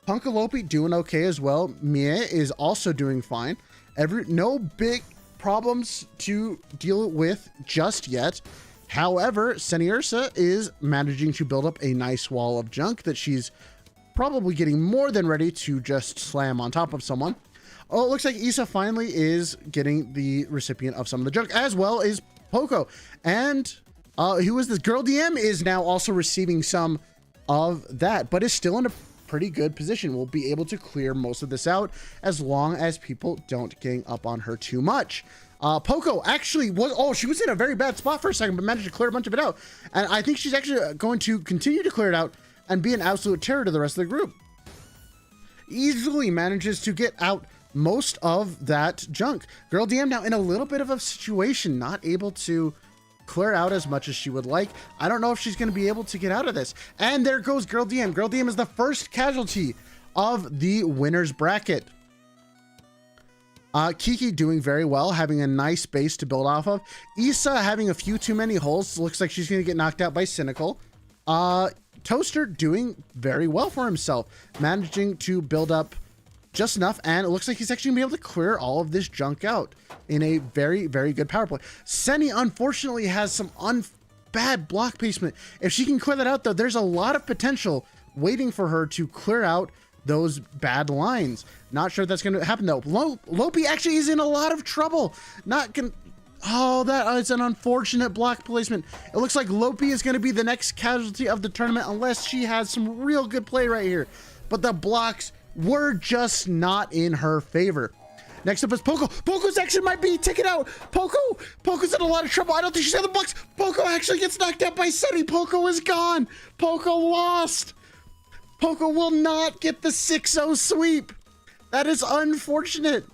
Punkalopi doing okay as well. Mie is also doing fine. No big problems to deal with just yet. However, Seniursa is managing to build up a nice wall of junk that she's probably getting more than ready to just slam on top of someone. Oh, it looks like Issa finally is getting the recipient of some of the junk, as well as Poco. And who is this? Girl DM is now also receiving some of that, but is still in a pretty good position. We'll be able to clear most of this out as long as people don't gang up on her too much. Poco actually she was in a very bad spot for a second, but managed to clear a bunch of it out. And I think she's actually going to continue to clear it out and be an absolute terror to the rest of the group. Easily manages to get out most of that junk. Girl DM now in a little bit of a situation, not able to clear out as much as she would like. I don't know if she's going to be able to get out of this. And there goes Girl DM. Girl DM is the first casualty of the winner's bracket. Kiki doing very well, having a nice base to build off of. Issa having a few too many holes. Looks like she's going to get knocked out by Cynical. Toaster doing very well for himself, managing to build up just enough, and it looks like he's actually going to be able to clear all of this junk out in a very, very good power play. Seni, unfortunately, has some bad block placement. If she can clear that out, though, there's a lot of potential waiting for her to clear out those bad lines. Not sure that's going to happen, though. Lopi actually is in a lot of trouble. Oh, that is an unfortunate block placement. It looks like Lopi is going to be the next casualty of the tournament unless she has some real good play right here. But the blocks were just not in her favor. Next up is Poco. Poco's actually might be taken out. Poco's in a lot of trouble. I don't think she's got the blocks. Poco actually gets knocked out by Sunny. Poco is gone. Poco lost. Poco will not get the 6-0 sweep. That is unfortunate.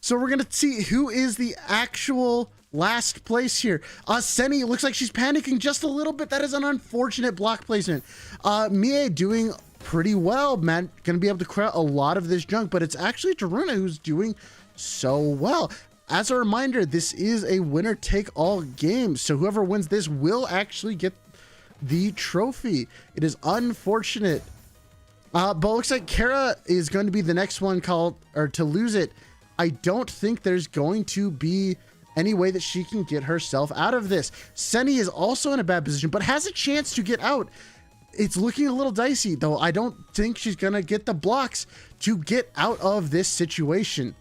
So we're gonna see who is the actual last place here. Seni looks like she's panicking just a little bit. That is an unfortunate block placement. Mie doing pretty well, man. Gonna be able to clear out a lot of this junk, but it's actually Taruna who's doing so well. As a reminder, this is a winner-take-all game, so whoever wins this will actually get the trophy. It is unfortunate. But it looks like Kara is going to be the next one called, or to lose it. I don't think there's going to be any way that she can get herself out of this. Seni is also in a bad position, but has a chance to get out. It's looking a little dicey, though. I don't think she's going to get the blocks to get out of this situation.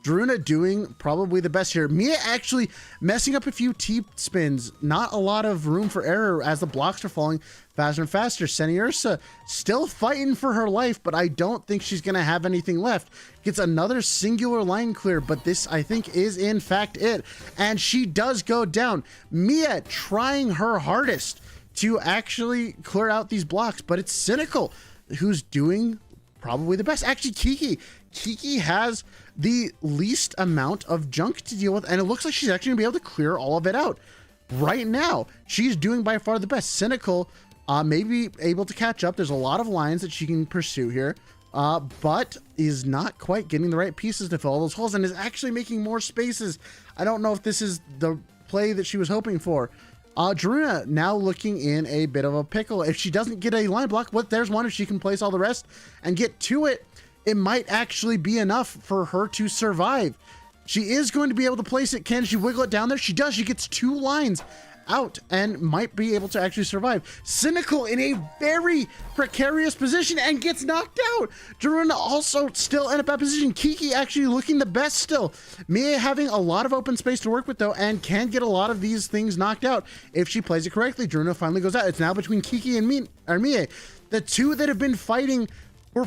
Druna doing probably the best here. Mia actually messing up a few T-spins. Not a lot of room for error as the blocks are falling faster and faster. Seni Ursa still fighting for her life, but I don't think she's going to have anything left. Gets another singular line clear, but this, I think, is in fact it. And she does go down. Mia trying her hardest to actually clear out these blocks, but it's Cynical who's doing probably the best. Actually, Kiki has the least amount of junk to deal with, and it looks like she's actually gonna be able to clear all of it out right now. She's doing by far the best. Cynical may be able to catch up. There's a lot of lines that she can pursue here, but is not quite getting the right pieces to fill all those holes, and is actually making more spaces. I don't know if this is the play that she was hoping for. Druna now looking in a bit of a pickle. If she doesn't get a line block, there's one. If she can place all the rest and get to it, it might actually be enough for her to survive. She is going to be able to place it. Can she wiggle it down there? She does. She gets 2 lines out and might be able to actually survive. Cynical in a very precarious position and gets knocked out. Daruna also still in a bad position. Kiki actually looking the best still. Mia having a lot of open space to work with though, and can get a lot of these things knocked out if she plays it correctly. Daruna finally goes out. It's now between Kiki and Mia. The two that have been fighting were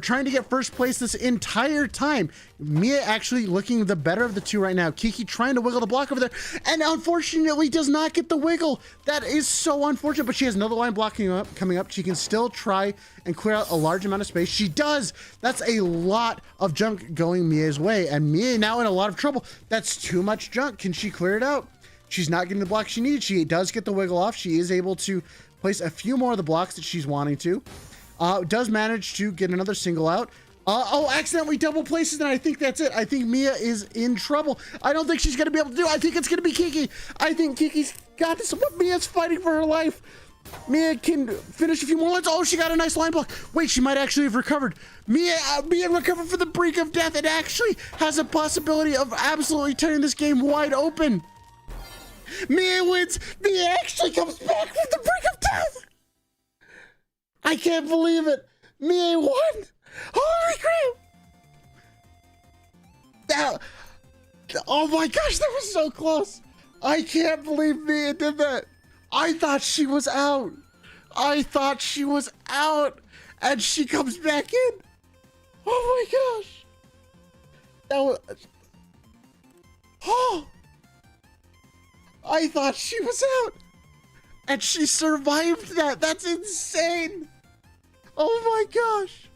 trying to get first place this entire time. Mia actually looking the better of the two right now. Kiki trying to wiggle the block over there, and unfortunately does not get the wiggle. That is so unfortunate, but she has another line blocking coming up. She can still try and clear out a large amount of space. She does. That's a lot of junk going Mia's way, and Mia now in a lot of trouble. That's too much junk. Can she clear it out? She's not getting the block she needs. She does get the wiggle off. She is able to place a few more of the blocks that she's wanting to. Does manage to get another single out. Accidentally double places, and I think that's it. I think Mia is in trouble. I don't think she's going to be able to do it. I think it's going to be Kiki. I think Kiki's got this, but Mia's fighting for her life. Mia can finish a few more lines. Oh, she got a nice line block. Wait, she might actually have recovered. Mia recovered from the brink of death and actually has a possibility of absolutely turning this game wide open. Mia wins. Mia actually comes back from the brink of death. I can't believe it. Mia won. Holy crap. Oh my gosh, that was so close. I can't believe Mia did that. I thought she was out. And she comes back in. Oh my gosh. That was... Oh. I thought she was out. And she survived that. That's insane. Oh my gosh.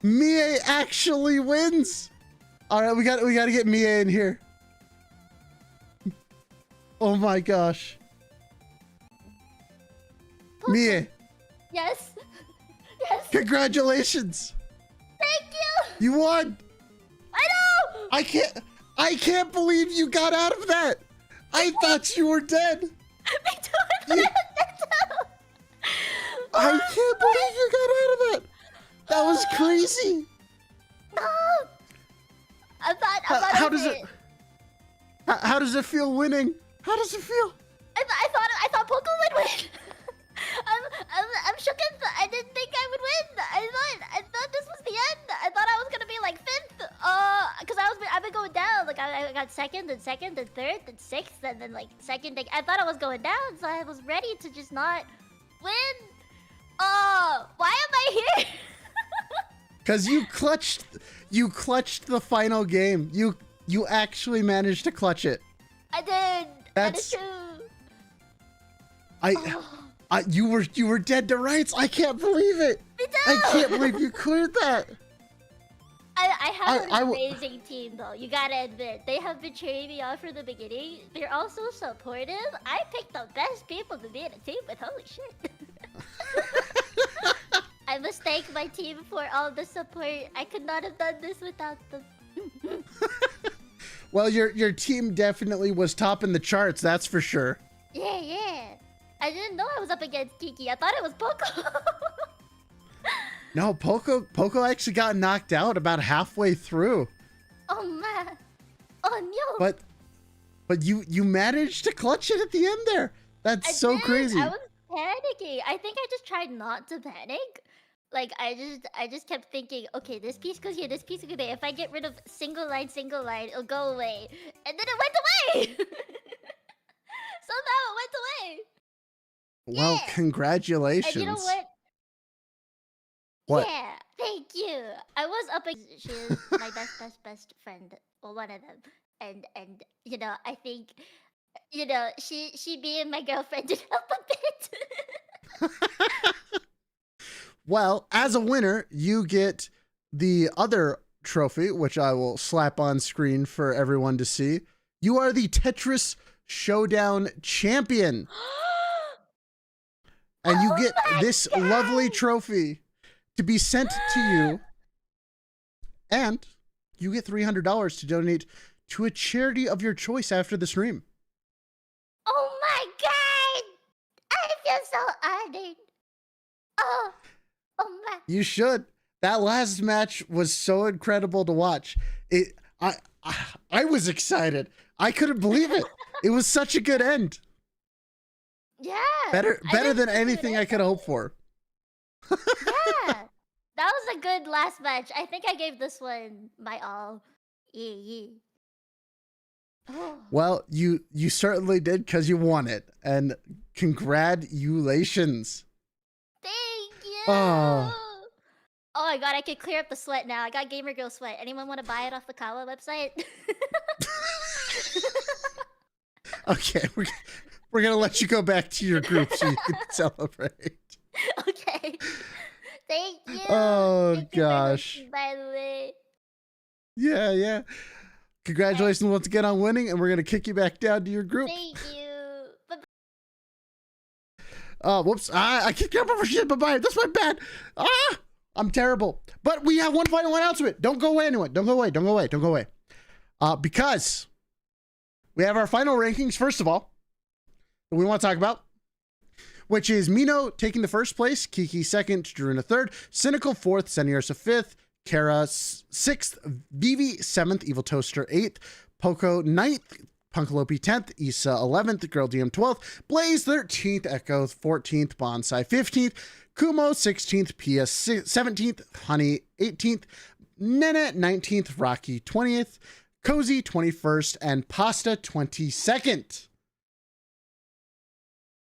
Mia actually wins. All right, we got to get Mia in here. Oh my gosh. Mia. Yes. Yes. Congratulations. Thank you. You won. I know. I can't believe you got out of that. I thought you were dead. Me too. I can't believe you got out of that. That was crazy. No. I thought How does it feel winning? How does it feel? I thought Poco would win. I'm shook. I didn't think I would win. I thought this was the end. I thought I was gonna be like 5th. Cause I've been going down. Like I got 2nd and 2nd and 3rd and 6th and then like 2nd. I thought I was going down, so I was ready to just not win. Oh, why am I here? Cause you clutched the final game. You actually managed to clutch it. I did. That is true. You were dead to rights. I can't believe it. I can't believe you cleared that. I have an amazing team, though. You gotta admit, they have been cheering me on from the beginning. They're also supportive. I picked the best people to be in a team with. Holy shit! I must thank my team for all the support. I could not have done this without them. Well, your team definitely was topping the charts. That's for sure. Yeah. I didn't know I was up against Kiki. I thought it was Poco. No, Poco actually got knocked out about halfway through. Oh man. Oh no. But you managed to clutch it at the end there. That's so crazy. I was panicking. I think I just tried not to panic. Like I just kept thinking, okay, this piece goes here, this piece goes there. If I get rid of single line, it'll go away. And then it went away. Somehow it went away. Well, Yeah. congratulations. And you know what? What? Yeah, thank you. I was up against, she is my best friend, or one of them. And you know, I think, you know, she being my girlfriend did help a bit. Well, as a winner, you get the other trophy, which I will slap on screen for everyone to see. You are the Tetris Showdown champion. And you get this lovely trophy to be sent to you. And you get $300 to donate to a charity of your choice after the stream. Oh my god! I feel so honored. Oh my. You should. That last match was so incredible to watch. I was excited. I couldn't believe it. It was such a good end. Yeah. Better than anything I could hope for. Yeah. That was a good last match. I think I gave this one my all. Yeah. Oh. Well, you certainly did because you won it. And congratulations. Thank you. Oh. Oh my god, I could clear up the sweat now. I got Gamer Girl Sweat. Anyone want to buy it off the Kawa website? Okay, we're gonna let you go back to your group so you can celebrate. Okay. Thank you. Oh Thank you gosh. by the way. Yeah. Congratulations once again on winning, and we're gonna kick you back down to your group. Thank you. Whoops. I kicked you up over shit. Bye-bye. That's my bad. I'm terrible. But we have one final announcement. Don't go away, anyone. Don't go away. Because we have our final rankings, first of all, that we want to talk about, which is Mino taking the first place, Kiki second, Druna third, Cynical fourth, Seniersa fifth, Kara sixth, Vivi seventh, Evil Toaster eighth, Poco ninth, Punkalopi 10th, Issa 11th, Girl DM 12th, Blaze 13th, Echo 14th, Bonsai 15th, Kumo 16th, PS 17th, Honey 18th, Nene 19th, Rocky 20th, Cozy 21st, and Pasta 22nd.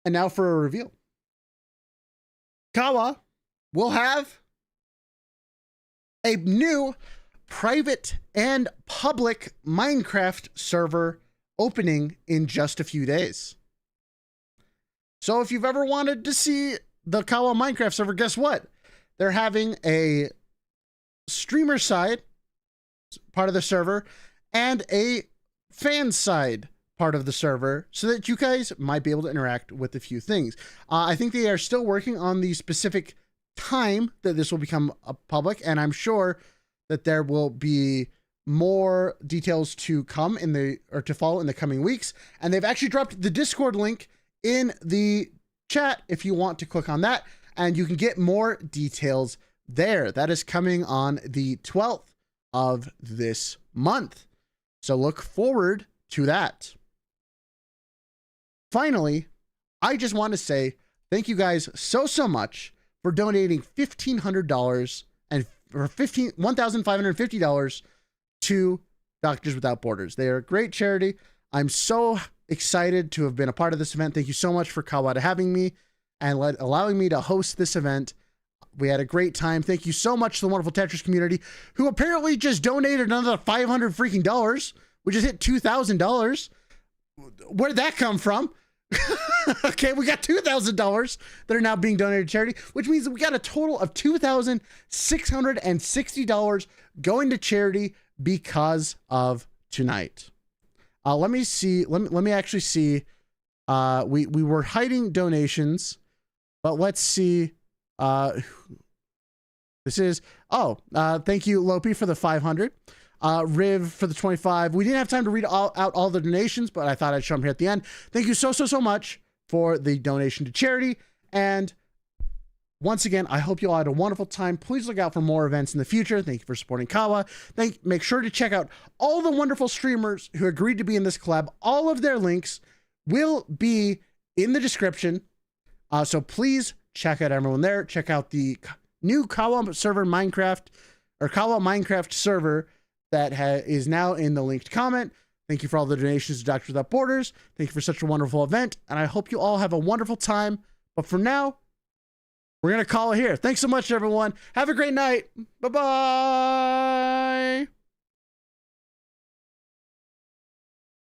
And now for a reveal. Kawa will have a new private and public Minecraft server opening in just a few days. So if you've ever wanted to see the Kawa Minecraft server, guess what? They're having a streamer side part of the server and a fan side part of the server so that you guys might be able to interact with a few things. I think they are still working on the specific time that this will become public, and I'm sure that there will be more details to come to follow in the coming weeks. And they've actually dropped the Discord link in the chat if you want to click on that, and you can get more details there. That is coming on the 12th of this month. So look forward to that. Finally, I just want to say thank you guys so much for donating $1,500 and or $1,550 to Doctors Without Borders. They are a great charity. I'm so excited to have been a part of this event. Thank you so much for Kawada having me and allowing me to host this event. We had a great time. Thank you so much to the wonderful Tetris community, who apparently just donated another $500 freaking dollars. We just hit $2,000. Where did that come from? Okay, we got $2,000 that are now being donated to charity, which means that we got a total of $2,660 going to charity because of tonight. Let me see. Let me actually see. We were hiding donations, but let's see. This is, thank you, Lopi, for the 500. Riv for the 25. We didn't have time to read out all the donations, but I thought I'd show them here at the end. Thank you so much for the donation to charity. And once again, I hope you all had a wonderful time. Please look out for more events in the future. Thank you for supporting Kawa. Make sure to check out all the wonderful streamers who agreed to be in this collab. All of their links will be in the description. So please check out everyone there. Check out the new Kawa server Minecraft, or Kawa Minecraft server that is now in the linked comment. Thank you for all the donations to Doctors Without Borders. Thank you for such a wonderful event, and I hope you all have a wonderful time. But for now, we're going to call it here. Thanks so much, everyone. Have a great night. Bye-bye.